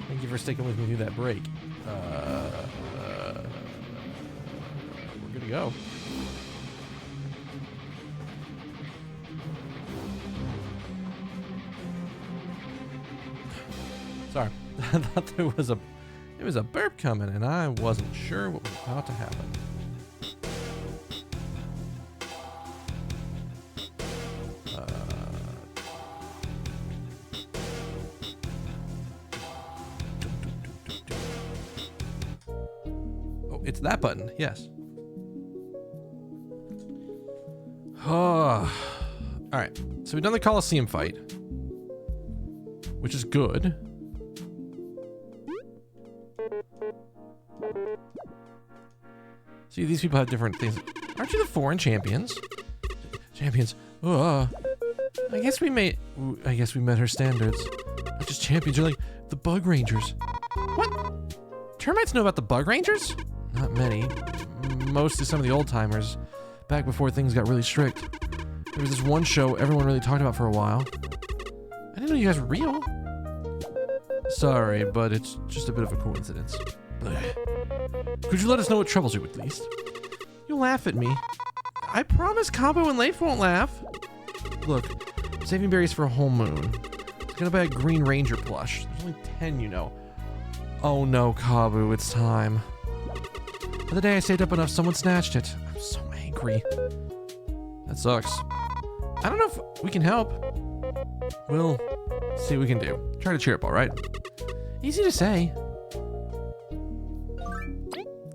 B: Thank you for sticking with me through that break. We're good to go. Sorry. I thought there was a burp coming, and I wasn't sure what was about to happen. Oh, it's that button. Yes. Oh. All right. So we've done the Coliseum fight, which is good. See, these people have different things. Aren't you the foreign champions? Champions. I guess we met her standards. Not just champions, you're like the bug rangers. What? Termites know about the bug rangers? Not many. Mostly some of the old timers. Back before things got really strict. There was this one show everyone really talked about for a while. I didn't know you guys were real. Sorry, but it's just a bit of a coincidence. Could you let us know what troubles you at least? You'll laugh at me. I promise Cabo and Leif won't laugh. Look, I'm saving berries for a whole moon. I was gonna buy a Green Ranger plush. There's only 10, you know. Oh no, Cabo, it's time. The other day I saved up enough, someone snatched it. I'm so angry. That sucks. I don't know if we can help. We'll see what we can do. Try to cheer up, alright? Easy to say.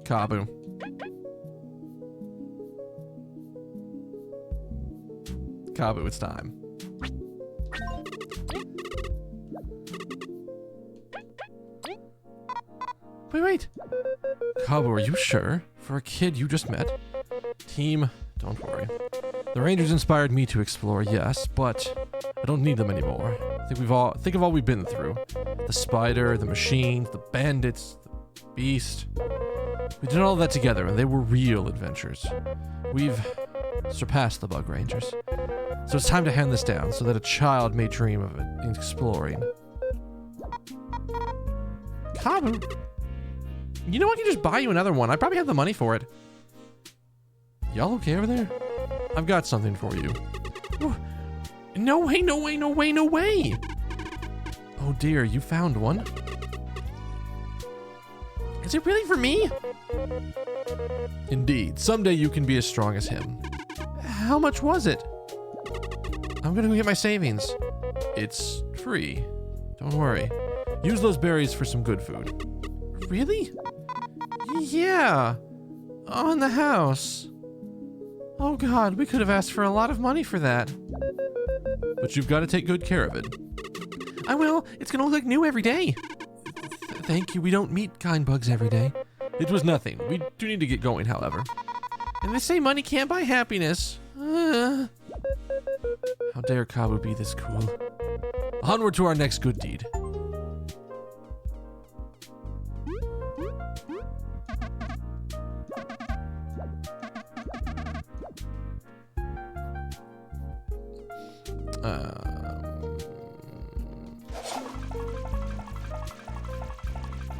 B: Kabu. Kabu, it's time. Wait. Kabu, are you sure? For a kid you just met? Team, don't worry. The Rangers inspired me to explore, yes, but I don't need them anymore. Think of all we've been through. The spider, the machines, the bandits, the beast. We did all that together, and they were real adventures. We've surpassed the Bug Rangers. So it's time to hand this down, so that a child may dream of it in exploring. Kabu? You know I can just buy you another one. I probably have the money for it. Y'all okay over there? I've got something for you. Oh, no way. Oh dear, you found one? Is it really for me? Indeed, someday you can be as strong as him. How much was it? I'm gonna go get my savings. It's free. Don't worry. Use those berries for some good food. Really? Yeah. On the house. Oh god, we could have asked for a lot of money for that. But you've got to take good care of it. I will. It's gonna look like new every day. Thank you. We don't meet kind bugs every day. It was nothing. We do need to get going, however. And they say money can't buy happiness. How dare Kabu be this cool? Onward to our next good deed.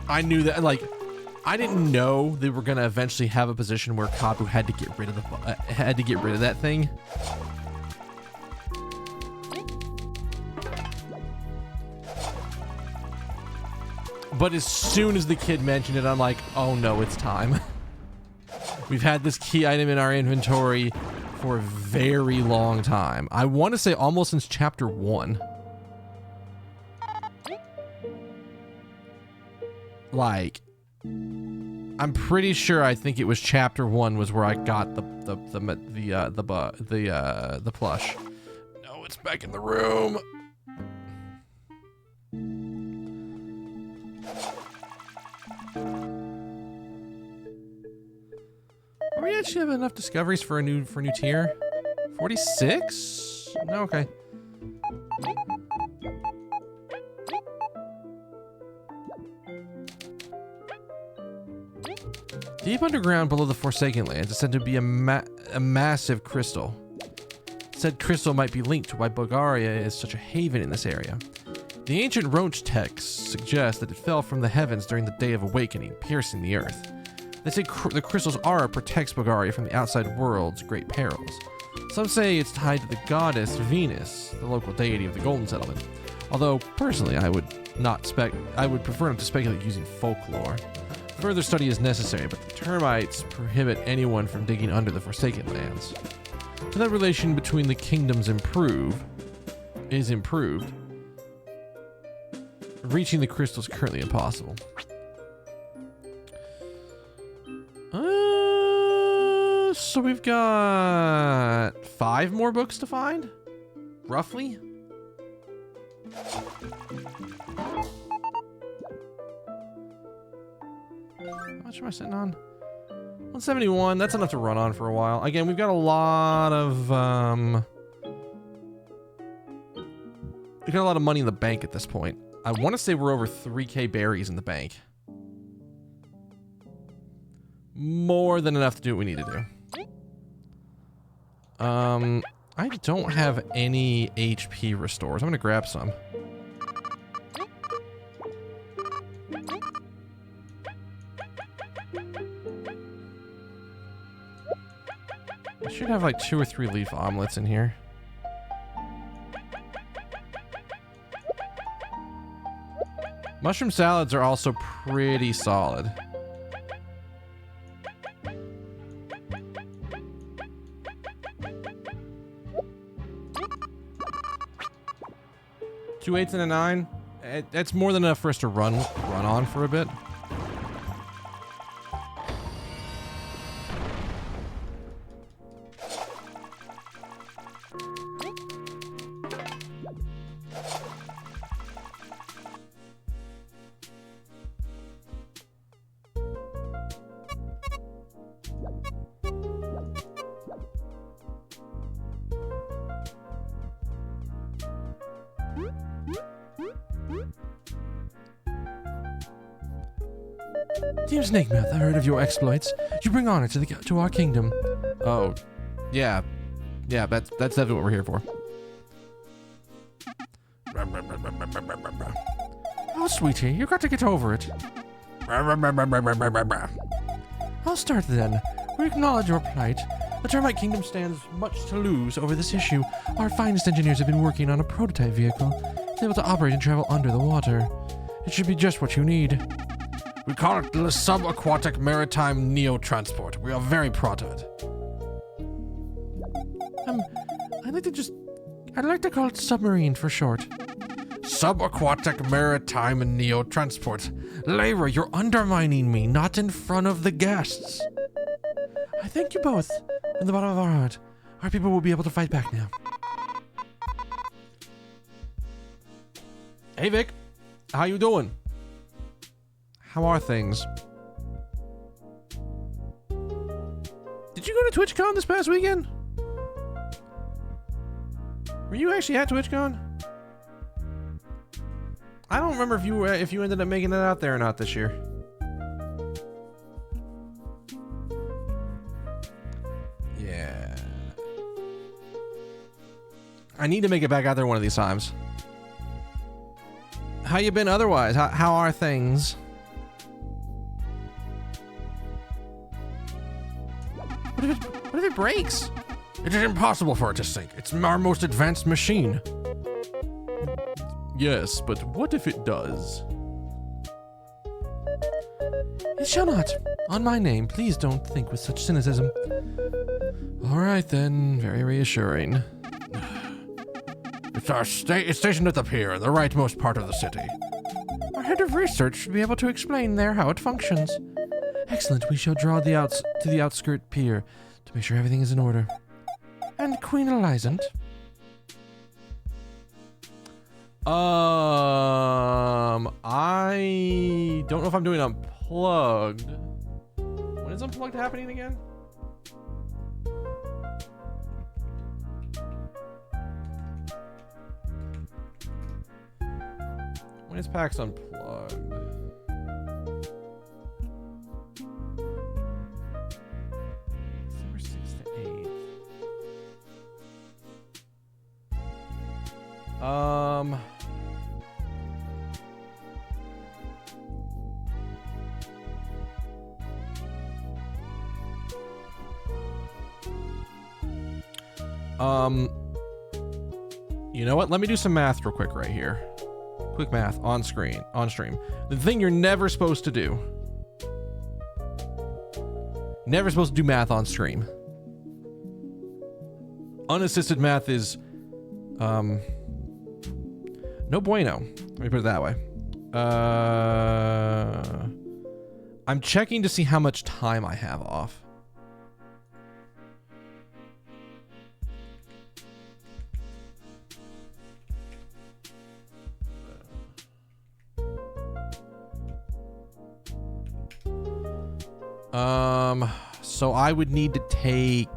B: I knew that, like, I didn't know they were gonna eventually have a position where Kabu had to get rid of that thing. But as soon as the kid mentioned it, I'm like, oh no, it's time. We've had this key item in our inventory for a very long time. I want to say almost since chapter 1. Like, I'm pretty sure I think it was chapter 1 was where I got the plush. No, it's back in the room. We actually have enough discoveries for a new tier. 46? No, okay. Deep underground below the Forsaken Lands is said to be a massive crystal. Said crystal might be linked to why Bulgaria is such a haven in this area. The ancient Roach texts suggest that it fell from the heavens during the Day of Awakening, piercing the earth. They say the crystal's aura protects Bulgaria from the outside world's great perils. Some say it's tied to the goddess Venus, the local deity of the Golden Settlement. Although, personally, I would prefer not to speculate using folklore. Further study is necessary, but the termites prohibit anyone from digging under the Forsaken Lands. So that relation between the kingdoms is improved. Reaching the crystal is currently impossible. So we've got 5 more books to find, roughly. How much am I sitting on? 171. That's enough to run on for a while. Again, we've got a lot of we've got a lot of money in the bank at this point. I want to say we're over 3k berries in the bank. More than enough to do what we need to do. I don't have any HP restores. I'm gonna grab some. I should have like 2 or 3 leaf omelets in here. Mushroom salads are also pretty solid. Two 8s and a 9. That's more than enough for us to run on for a bit. Team Snakemouth, I heard of your exploits. You bring honor to our kingdom. Oh, yeah. Yeah, that's definitely what we're here for. Oh, sweetie, you got to get over it. I'll start then. We acknowledge your plight. The Termite Kingdom stands much to lose over this issue. Our finest engineers have been working on a prototype vehicle. It's able to operate and travel under the water. It should be just what you need. We call it the Subaquatic Maritime Neo-Transport. We are very proud of it. I'd like to call it submarine for short. Subaquatic Maritime Neo-Transport. Lyra, you're undermining me, not in front of the guests. I thank you both. In the bottom of our heart, our people will be able to fight back now. Hey Vic, how you doing? How are things? Did you go to TwitchCon this past weekend? Were you actually at TwitchCon? I don't remember if you ended up making it out there or not this year. Yeah. I need to make it back out there one of these times. How you been otherwise? How are things? What if it breaks? It is impossible for it to sink. It's our most advanced machine. Yes, but what if it does? It shall not. On my name, please don't think with such cynicism. All right then, very reassuring. It's stationed at the pier, the rightmost part of the city. Our head of research should be able to explain there how it functions. Excellent, we shall draw to the outskirt pier to make sure everything is in order. And Queen Elizant? I don't know if I'm doing Unplugged. When is Unplugged happening again? When is PAX Unplugged? December 6th to 8th. You know what? Let me do some math real quick right here. Quick math on stream. The thing you're never supposed to do. Never supposed to do math on stream. Unassisted math is no bueno. Let me put it that way. I'm checking to see how much time I have off. So I would need to take...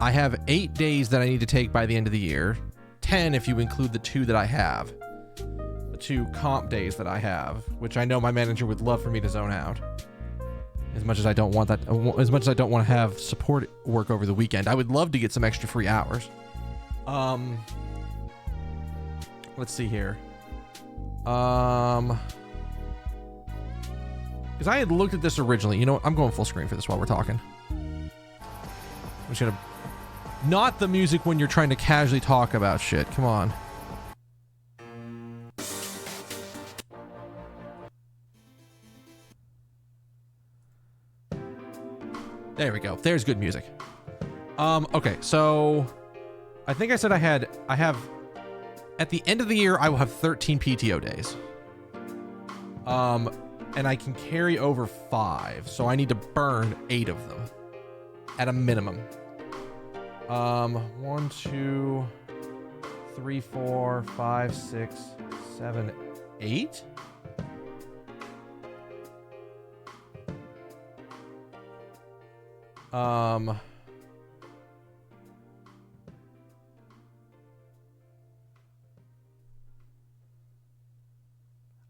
B: I have 8 days that I need to take by the end of the year. 10 if you include the 2 that I have. The 2 comp days that I have, which I know my manager would love for me to zone out. As much as I don't want that, as much as I don't want to have support work over the weekend, I would love to get some extra free hours. Let's see here. Because I had looked at this originally. You know what? I'm going full screen for this while we're talking. I'm just gonna... Not the music when you're trying to casually talk about shit. Come on. There we go. There's good music. Okay, so... I think I said I have... At the end of the year, I will have 13 PTO days. And I can carry over 5, so I need to burn 8 of them. At a minimum. 1, 2, 3, 4, 5, 6, 7, 8?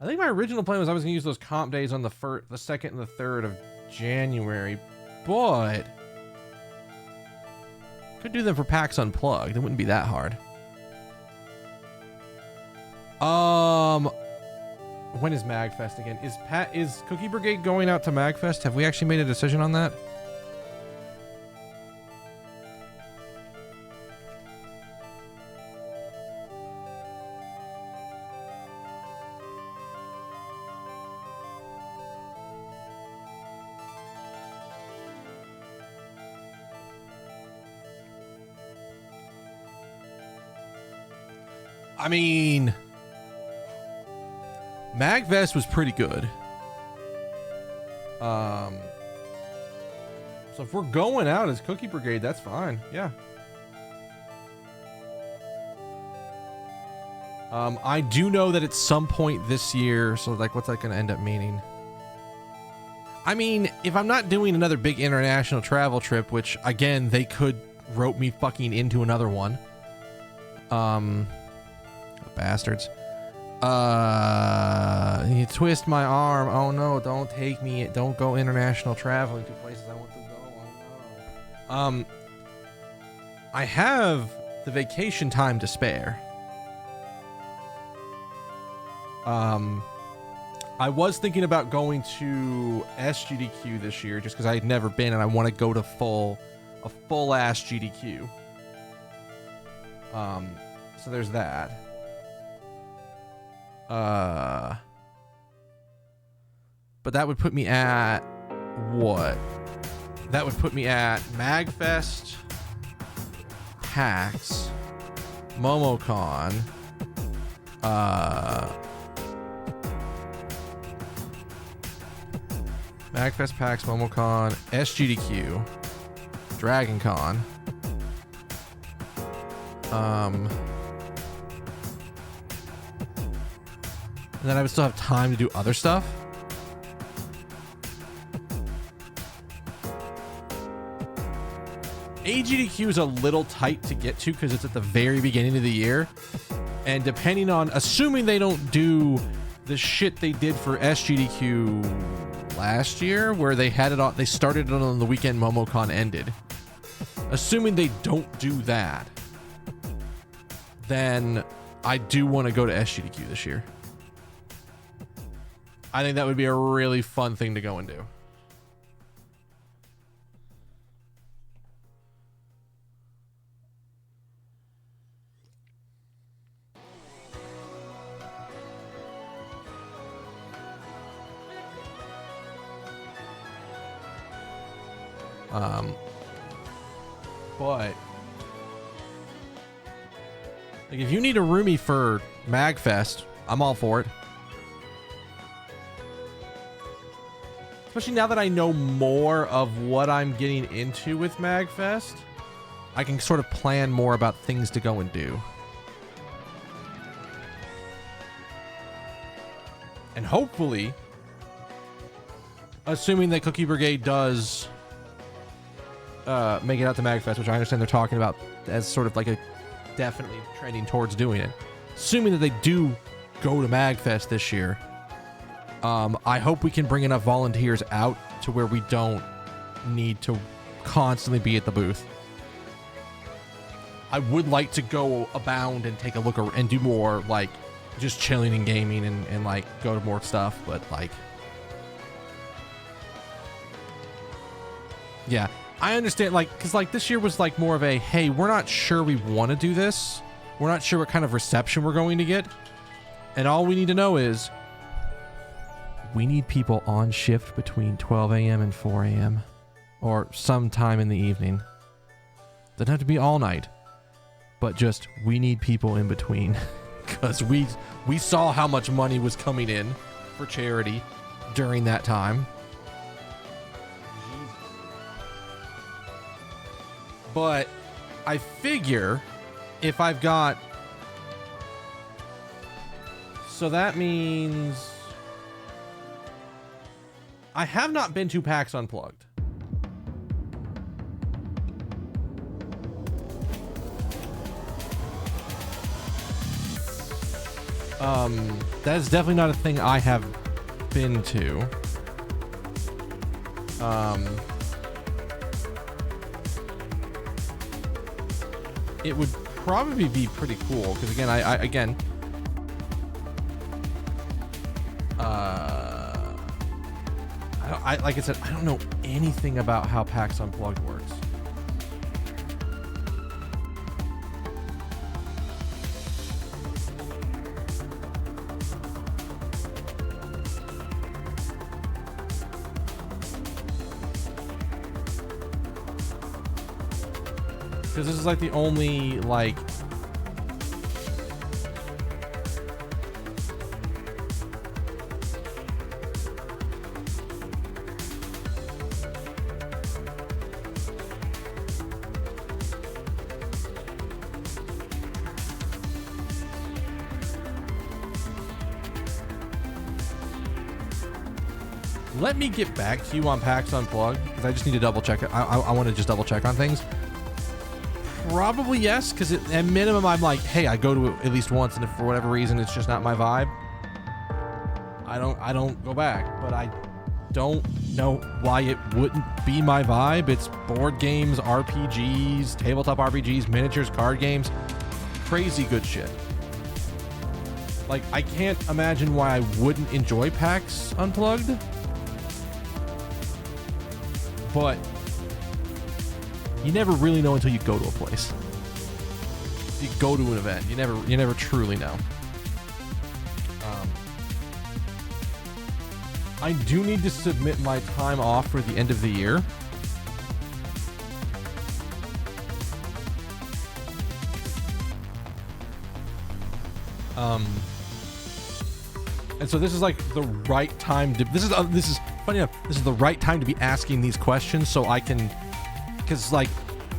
B: I think my original plan was I was going to use those comp days on the 2nd and the 3rd of January, but could do them for PAX Unplugged. It wouldn't be that hard. When is MagFest again? Is Cookie Brigade going out to MagFest? Have we actually made a decision on that? I mean, MagFest was pretty good. So if we're going out as Cookie Brigade, that's fine. Yeah. I do know that at some point this year, so like, what's that going to end up meaning? I mean, if I'm not doing another big international travel trip, which again, they could rope me fucking into another one. Bastards. You twist my arm. Oh no, don't take me. Don't go international traveling to places I want to go. Oh no. I have the vacation time to spare. I was thinking about going to SGDQ this year just because I had never been and I want to go to a full ass GDQ. So there's that. But that would put me at what? That would put me at MagFest, PAX, MomoCon, MagFest, PAX, MomoCon, SGDQ, DragonCon, and then I would still have time to do other stuff. AGDQ is a little tight to get to because it's at the very beginning of the year. And depending on, assuming they don't do the shit they did for SGDQ last year, where they had it on, they started it on the weekend MomoCon ended. Assuming they don't do that, then I do want to go to SGDQ this year. I think that would be a really fun thing to go and do. But like, if you need a roomie for MagFest, I'm all for it. Especially now that I know more of what I'm getting into with MagFest, I can sort of plan more about things to go and do. And hopefully, assuming that Cookie Brigade does make it out to MagFest, which I understand they're talking about as sort of like a definitely trending towards doing it. Assuming that they do go to MagFest this year, I hope we can bring enough volunteers out to where we don't need to constantly be at the booth. I would like to go abound and take a look and do more, like, just chilling and gaming and like, go to more stuff, but, like... Yeah, I understand, like, because, like, this year was, like, more of a, hey, we're not sure we want to do this. We're not sure what kind of reception we're going to get. And all we need to know is we need people on shift between 12 a.m. and 4 a.m. or sometime in the evening. Doesn't have to be all night, but just we need people in between because we saw how much money was coming in for charity during that time. But I figure if I've got... So that means... I have not been to PAX Unplugged. That is definitely not a thing I have been to. It would probably be pretty cool because again, I like I said, I don't know anything about how PAX Unplugged works. Because this is like the only, like... Let me get back to you on PAX Unplugged, because I just need to double check it. I want to just double check on things. Probably yes, because at minimum I'm like, hey, I go to it at least once, and if for whatever reason it's just not my vibe, I don't go back. But I don't know why it wouldn't be my vibe. It's board games, RPGs, tabletop RPGs, miniatures, card games, crazy good shit. Like, I can't imagine why I wouldn't enjoy PAX Unplugged. But you never really know until you go to a place. You go to an event, you never truly know. I do need to submit my time off for the end of the year. And so this is like the right time to, this is funny enough, this is the right time to be asking these questions so I can, because like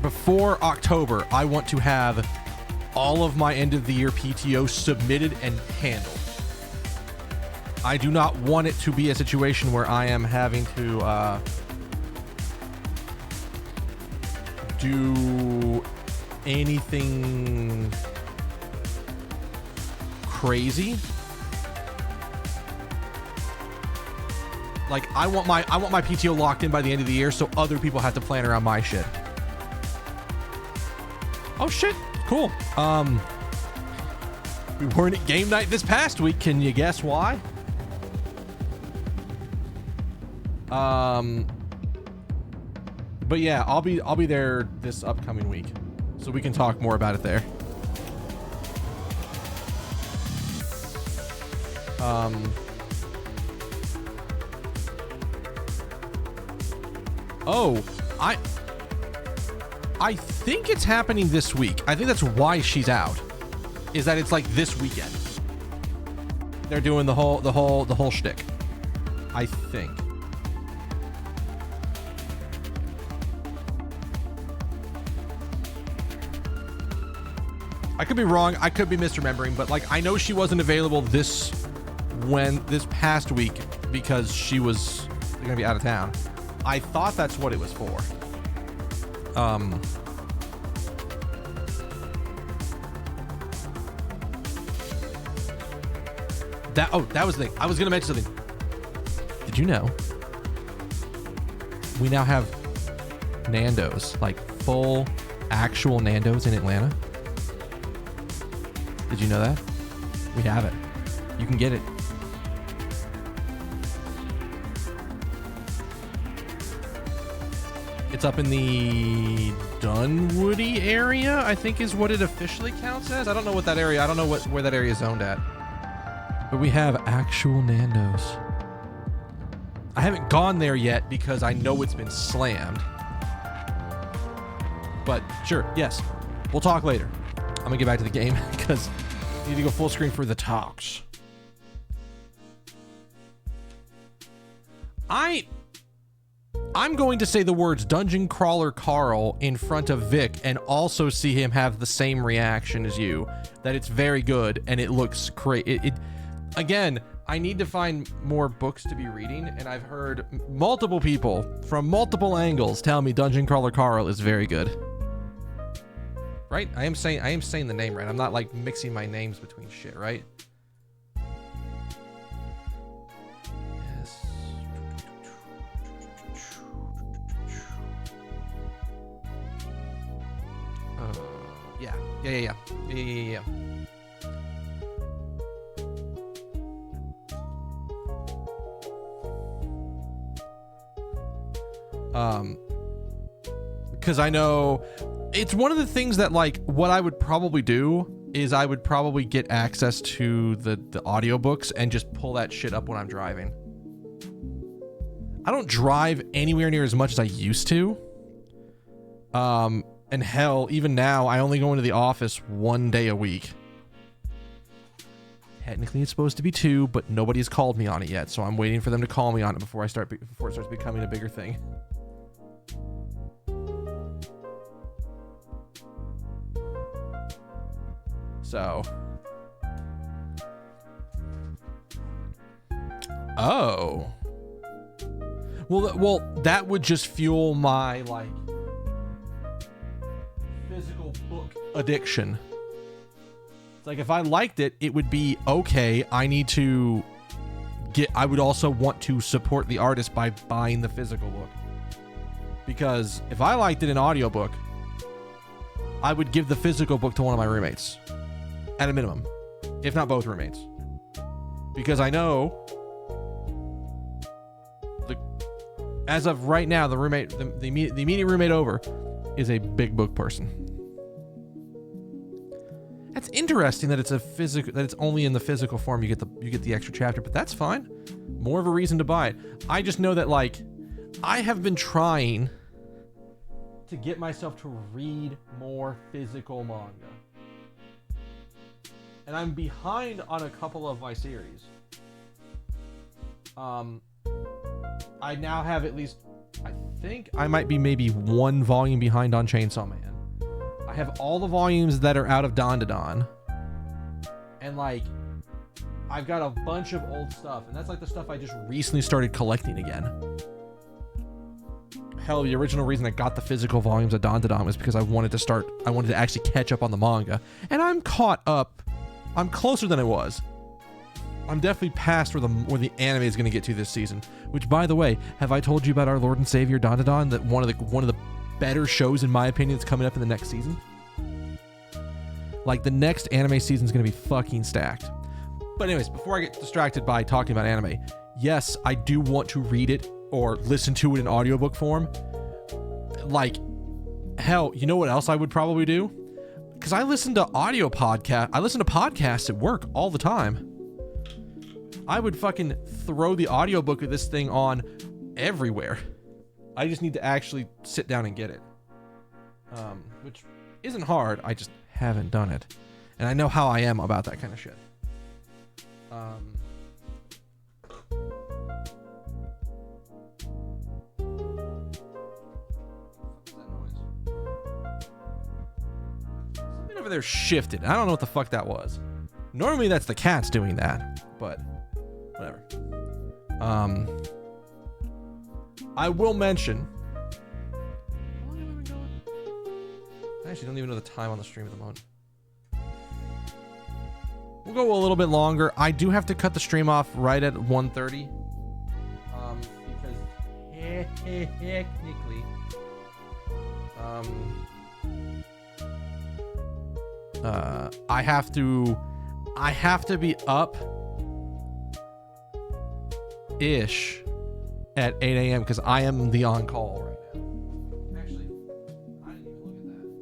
B: before October, I want to have all of my end of the year PTO submitted and handled. I do not want it to be a situation where I am having to do anything crazy. Like I want my PTO locked in by the end of the year so other people have to plan around my shit. Oh shit, cool. We weren't at game night this past week. Can you guess why? But yeah, I'll be there this upcoming week, so we can talk more about it there. Oh, I think it's happening this week. I think that's why she's out. Is that it's like this weekend. They're doing the whole shtick. I think. I could be wrong. I could be misremembering, but like I know she wasn't available this past week because she was gonna be out of town. I thought that's what it was for. That was the thing. I was gonna mention something. Did you know we now have Nando's, like full actual Nando's in Atlanta? Did you know that? We have it. You can get it. It's up in the Dunwoody area, I think is what it officially counts as. I don't know what that area, I don't know where that area is zoned at. But we have actual Nando's. I haven't gone there yet because I know it's been slammed. But sure, yes. We'll talk later. I'm gonna get back to the game because I need to go full screen for the talks. I'm going to say the words Dungeon Crawler Carl in front of Vic and also see him have the same reaction as you. That it's very good and it looks great. Again, I need to find more books to be reading, and I've heard multiple people from multiple angles tell me Dungeon Crawler Carl is very good. Right? I am saying the name right. I'm not like mixing my names between shit, right? Yes. Yeah. Because I know it's one of the things that, like, what I would probably do is I would probably get access to the audiobooks and just pull that shit up when I'm driving. I don't drive anywhere near as much as I used to. And hell, even now, I only go into the office 1 day a week. Technically, it's supposed to be 2, but nobody's called me on it yet, so I'm waiting for them to call me on it before it starts becoming a bigger thing. So. Oh. Well, that would just fuel my, like, physical book addiction. It's like if I liked it, it would be okay. I would also want to support the artist by buying the physical book. Because if I liked it in audiobook, I would give the physical book to one of my roommates. At a minimum. If not both roommates. Because I know as of right now, the immediate roommate over is a big book person. That's interesting that it's only in the physical form you get the extra chapter, but that's fine. More of a reason to buy it. I just know that, like, I have been trying to get myself to read more physical manga. And I'm behind on a couple of my series. I now have at least, I think I might be maybe 1 volume behind on Chainsaw Man. I have all the volumes that are out of Dandadan. And, like, I've got a bunch of old stuff. And that's, like, the stuff I just recently started collecting again. Hell, the original reason I got the physical volumes of Dandadan was because I wanted to actually catch up on the manga. And I'm caught up. I'm closer than I was. I'm definitely past where the anime is going to get to this season. Which, by the way, have I told you about our Lord and Savior Dandadan? That one of the better shows, in my opinion, that's coming up in the next season. Like, the next anime season is going to be fucking stacked. But anyways, before I get distracted by talking about anime, yes, I do want to read it or listen to it in audiobook form. Like, hell, you know what else I would probably do? Because I listen to podcasts at work all the time. I would fucking throw the audiobook of this thing on everywhere. I just need to actually sit down and get it. Which isn't hard. I just haven't done it. And I know how I am about that kind of shit. Something over there shifted. I don't know what the fuck that was. Normally that's the cats doing that, but whatever. I will mention. How long have I been going? I actually don't even know the time on the stream at the moment. We'll go a little bit longer. I do have to cut the stream off right at 1:30. Because technically, I have to be up ish at 8 a.m. because I am the on-call right now. Actually, I didn't even look at that.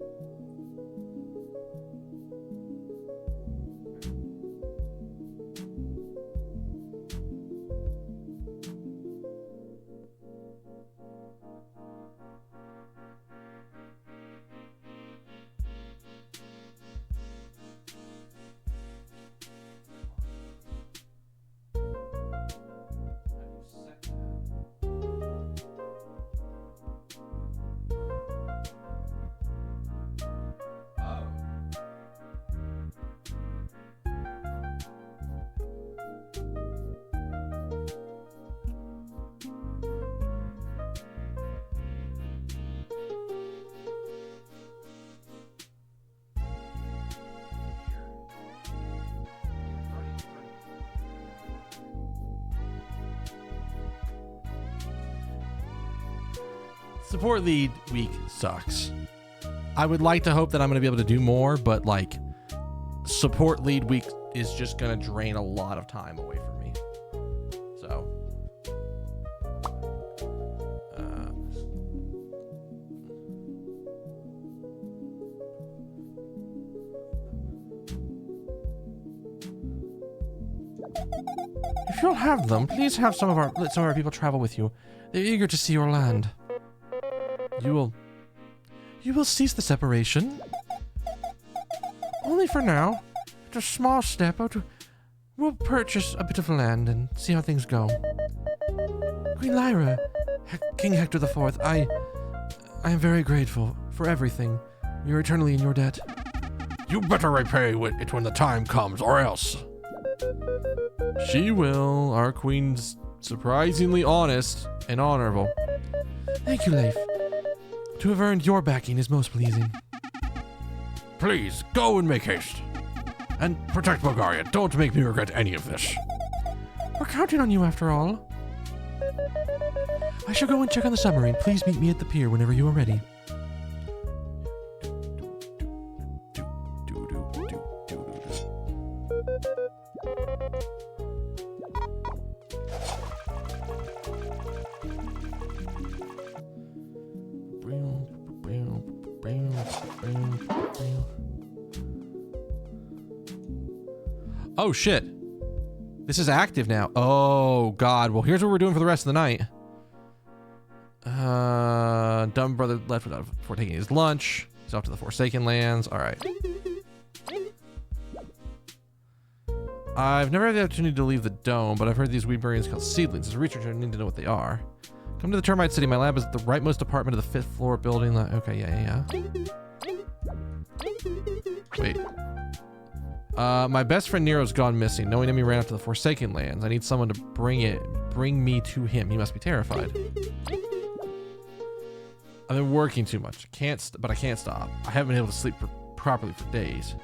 B: Support lead week sucks. I would like to hope that I'm going to be able to do more, but like support lead week is just going to drain a lot of time away from me. So if you'll have them, please have some of our people travel with you. They're eager to see your land. You will cease the separation. Only for now. It's a small step. We'll purchase a bit of land and see how things go. Queen Lyra, King Hector IV, I am very grateful for everything. You're eternally in your debt. You better repay it when the time comes, or else. She will. Our queen's surprisingly honest and honorable. Thank you, Leif. To have earned your backing is most pleasing. Please, go and make haste. And protect Bulgaria. Don't make me regret any of this. We're counting on you after all. I shall go and check on the submarine. Please meet me at the pier whenever you are ready. Oh shit. This is active now. Oh god. Well, here's what we're doing for the rest of the night. Dumb brother left before taking his lunch. He's off to the Forsaken Lands. Alright. I've never had the opportunity to leave the dome, but I've heard these weed variants called seedlings. As a researcher, I need to know what they are. Come to the Termite City. My lab is at the rightmost apartment of the 5th floor building. Okay, yeah. Wait. My best friend Nero's gone missing. No enemy ran up to the Forsaken Lands. I need someone to bring me to him. He must be terrified. I've been working too much. But I can't stop. I haven't been able to sleep properly for days.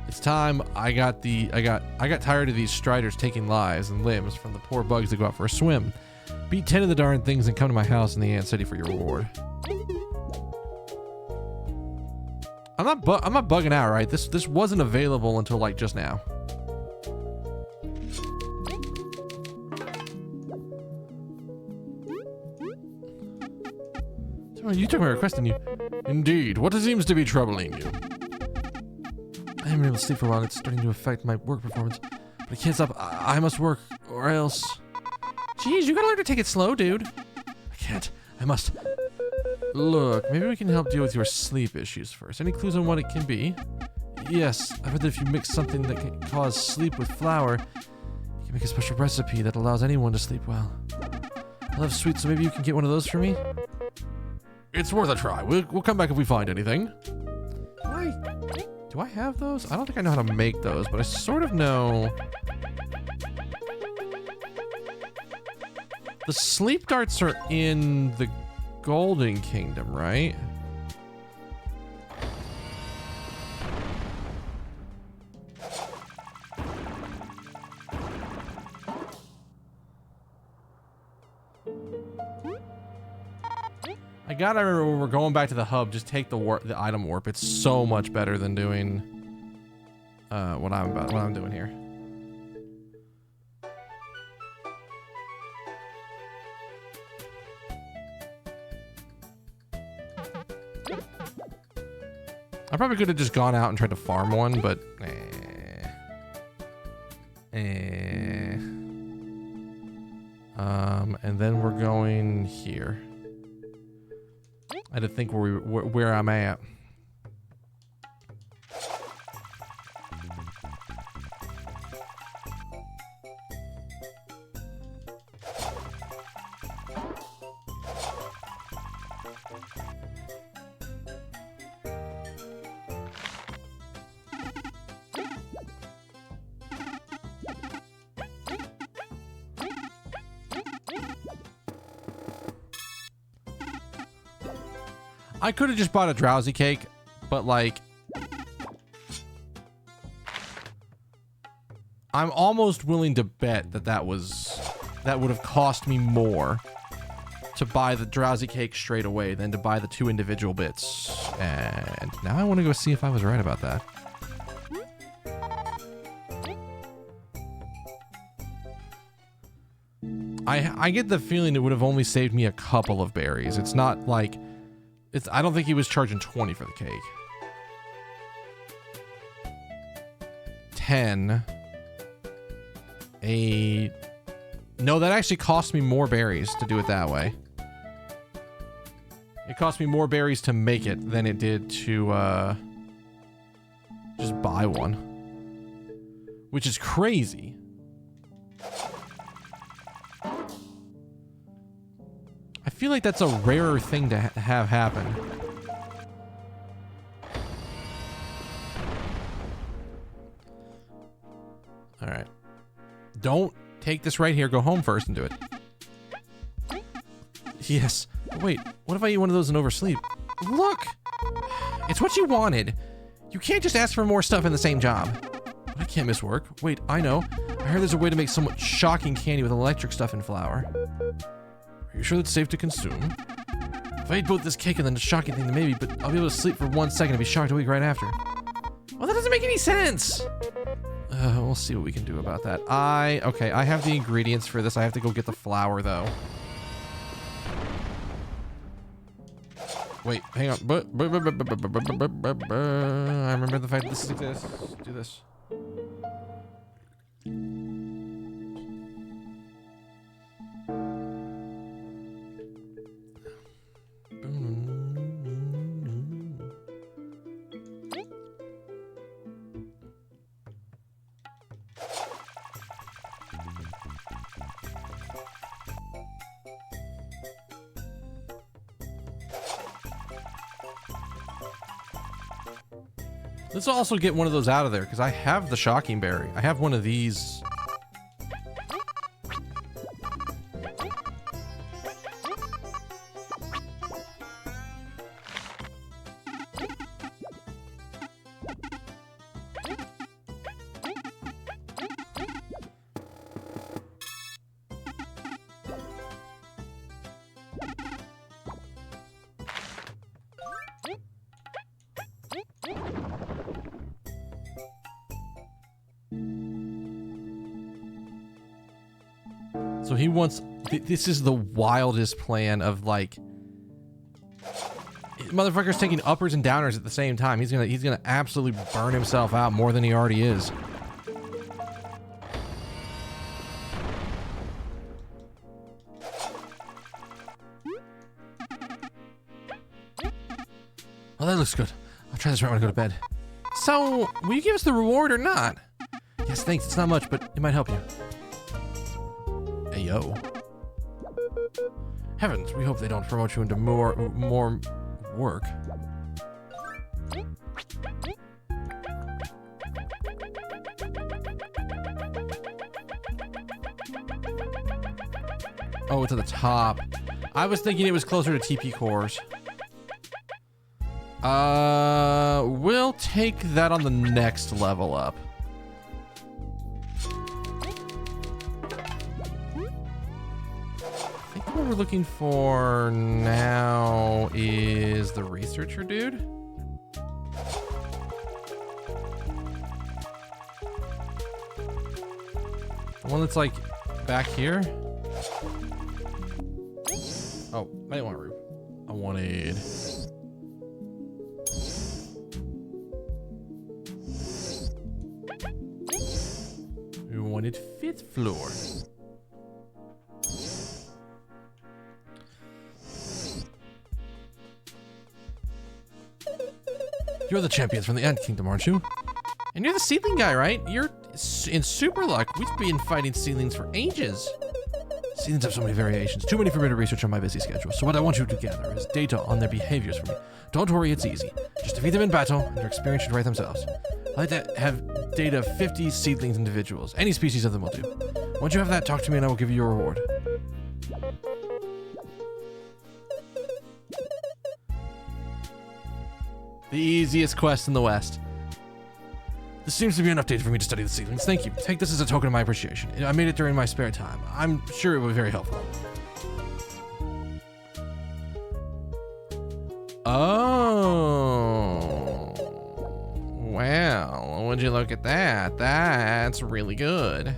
B: It's time. I got tired of these striders taking lives and limbs from the poor bugs that go out for a swim. Beat 10 of the darn things and come to my house in the Ant City for your reward. I'm not bugging out, right? This wasn't available until like just now. You took my request, didn't you? Indeed. What seems to be troubling you? I haven't been able to sleep for a while. It's starting to affect my work performance. But I can't stop. I must work, or else. Jeez, you gotta learn to take it slow, dude. I can't. I must. Look, maybe we can help deal with your sleep issues first. Any clues on what it can be? Yes, I've heard that if you mix something that can cause sleep with flour, you can make a special recipe that allows anyone to sleep well. I love sweets, so maybe you can get one of those for me? It's worth a try. We'll come back if we find anything. Do I have those? I don't think I know how to make those, but I sort of know. The sleep darts are in the Golden Kingdom, right? I gotta remember when we're going back to the hub, just take the item warp. It's so much better than doing what I'm doing here. I probably could have just gone out and tried to farm one, but and then we're going here. I had to think where I'm at. I could have just bought a drowsy cake, but like, I'm almost willing to bet that would have cost me more to buy the drowsy cake straight away than to buy the 2 individual bits. And now I want to go see if I was right about that. I get the feeling it would have only saved me a couple of berries. It's not like... I don't think he was charging 20 for the cake. 10. 8. No, that actually cost me more berries to do it that way. It cost me more berries to make it than it did to just buy one. Which is crazy. I feel like that's a rarer thing to have happen. All right. Don't take this right here. Go home first and do it. Yes. Wait, what if I eat one of those and oversleep? Look! It's what you wanted. You can't just ask for more stuff in the same job. But I can't miss work. Wait, I know. I heard there's a way to make somewhat shocking candy with electric stuff and flour. Are you sure that's safe to consume? If I eat both this cake and then the shocking thing, then maybe, but I'll be able to sleep for 1 second and be shocked awake right after. Well, that doesn't make any sense! We'll see what we can do about that. Okay, I have the ingredients for this. I have to go get the flour, though. Wait, hang on. I remember the fact that this exists. Do this. Let's also get one of those out of there, because I have the shocking berry. I have one of these. So he wants... This is the wildest plan of, like... Motherfucker's taking uppers and downers at the same time. He's gonna absolutely burn himself out more than he already is. looks good. I'll try this right when I go to bed. So, will you give us the reward or not? Yes, thanks. It's not much, but it might help you. Hey, yo. Heavens, we hope they don't promote you into more work. Oh, it's at the top. I was thinking it was closer to TP cores. We'll take that on the next level up. I think what we're looking for now is the researcher dude. The one that's like back here. Oh, I didn't want Rube. I wanted... We wanted 5th floor. You're the champions from the Ant Kingdom, aren't you? And you're the seedling guy, right? You're in super luck. We've been fighting seedlings for ages. Seedlings have so many variations, too many for me to research on my busy schedule. So what I want you to gather is data on their behaviors for me. Don't worry, it's easy. Just defeat them in battle, and your experience should write themselves. I like to have data of 50 seedlings individuals. Any species of them will do. Once you have that, talk to me and I will give you your reward. The easiest quest in the West. This seems to be enough data for me to study the seedlings. Thank you. Take this as a token of my appreciation. I made it during my spare time. I'm sure it will be very helpful. Oh. Well, would you look at that? That's really good.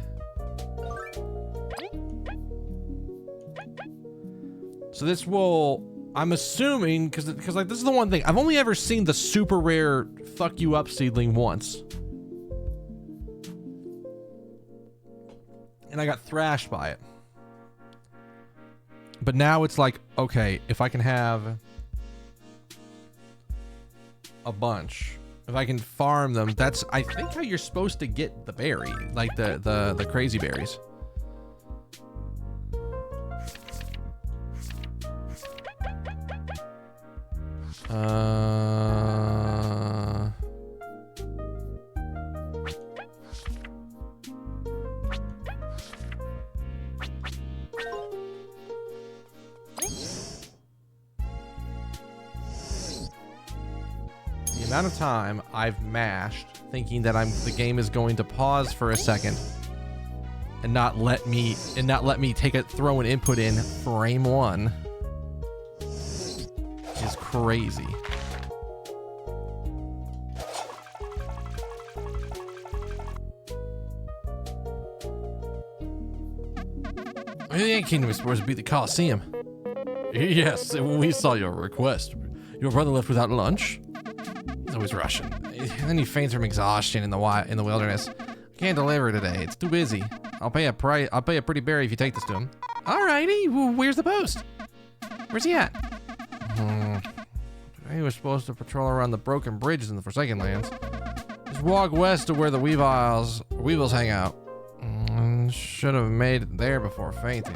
B: So this will... I'm assuming, because like this is the one thing. I've only ever seen the super rare fuck you up seedling once. And I got thrashed by it. But now it's like, okay, if I can have a bunch, if I can farm them, that's, I think, how you're supposed to get the berry, like the crazy berries. The amount of time I've mashed thinking that the game is going to pause for a second and not let me throw an input in frame 1 is crazy. The Ant Kingdom is supposed to be the Colosseum. Yes, we saw your request. Your brother left without lunch? He's always rushing. And then he faints from exhaustion in the wilderness. I can't deliver today. It's too busy. I'll pay a pretty berry if you take this to him. Alrighty. Well, where's the post? Where's he at? He was supposed to patrol around the broken bridges in the Forsaken Lands. Just walk west to where the Weevils hang out. Should have made it there before fainting.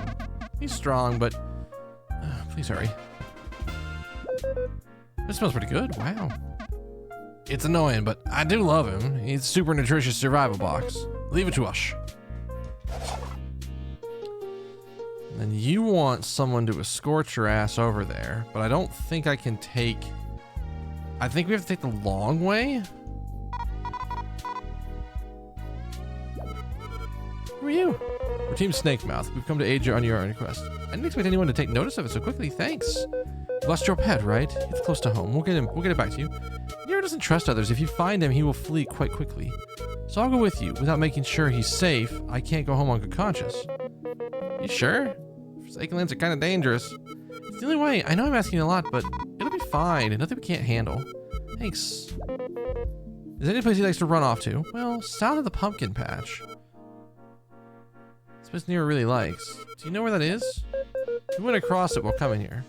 B: He's strong, but please hurry. This smells pretty good. Wow. It's annoying, but I do love him. He's super nutritious survival box. Leave it to us. And then you want someone to escort your ass over there, but I don't think I can take... I think we have to take the long way? Who are you? We're Team Snakemouth. We've come to aid you on your request. I didn't expect anyone to take notice of it so quickly. Thanks. You lost your pet, right? It's close to home. We'll get it back to you. Nero doesn't trust others. If you find him, he will flee quite quickly. So I'll go with you. Without making sure he's safe, I can't go home on good conscience. You sure? Forsaken Lands are kind of dangerous. It's the only way. I know I'm asking a lot, but it'll be fine. Nothing we can't handle. Thanks. Is there any place he likes to run off to? Well, south of the pumpkin patch. It's a place Nero really likes. Do you know where that is? We went across it while coming here.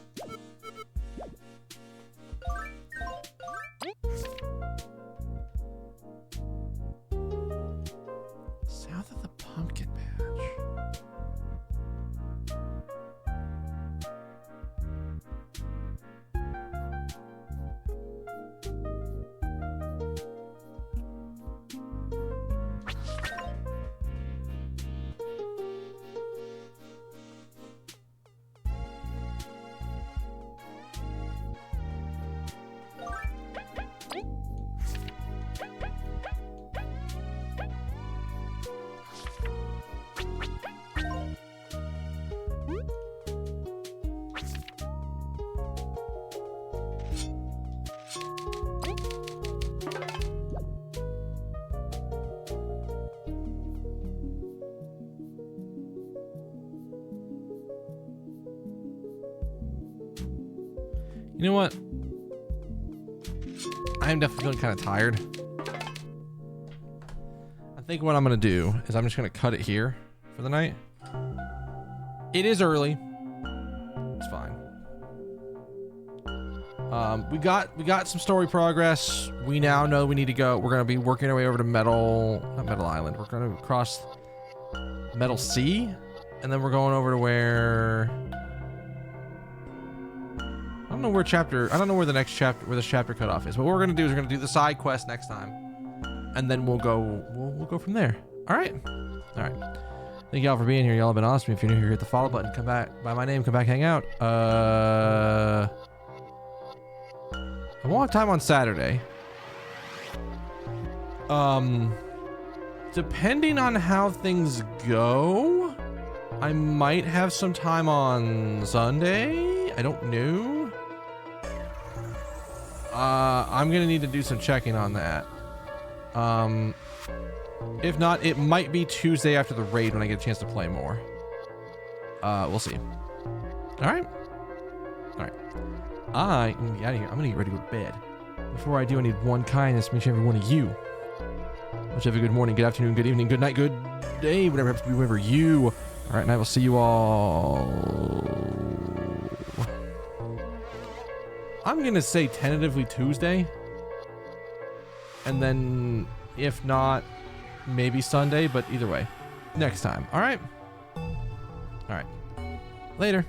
B: You know what? I'm definitely feeling kind of tired. I think what I'm going to do is I'm just going to cut it here for the night. It is early. It's fine. We got some story progress. We now know we need to go. We're going to be working our way over to not Metal Island. We're going to cross Metal Sea, and then we're going over to where I don't know where this chapter cutoff is. But what we're going to do is we're going to do the side quest next time, and then we'll go from there. All right. Thank y'all for being here. Y'all have been awesome. If you're new here, hit the follow button. Come back by my name. Come back, hang out. I won't have time on Saturday. Depending on how things go, I might have some time on Sunday. I don't know. I'm gonna need to do some checking on that. If not, it might be Tuesday after the raid when I get a chance to play more. We'll see. All right. I'm gonna get out of here. I'm gonna get ready to go to bed. Before I do, I need one kindness. Make sure every one of you. Much have a good morning, good afternoon, good evening, good night, good day, whatever happens to be, wherever you. All right, and I will see you all. I'm gonna say tentatively Tuesday, and then if not, maybe Sunday. But either way, next time. All right. Later.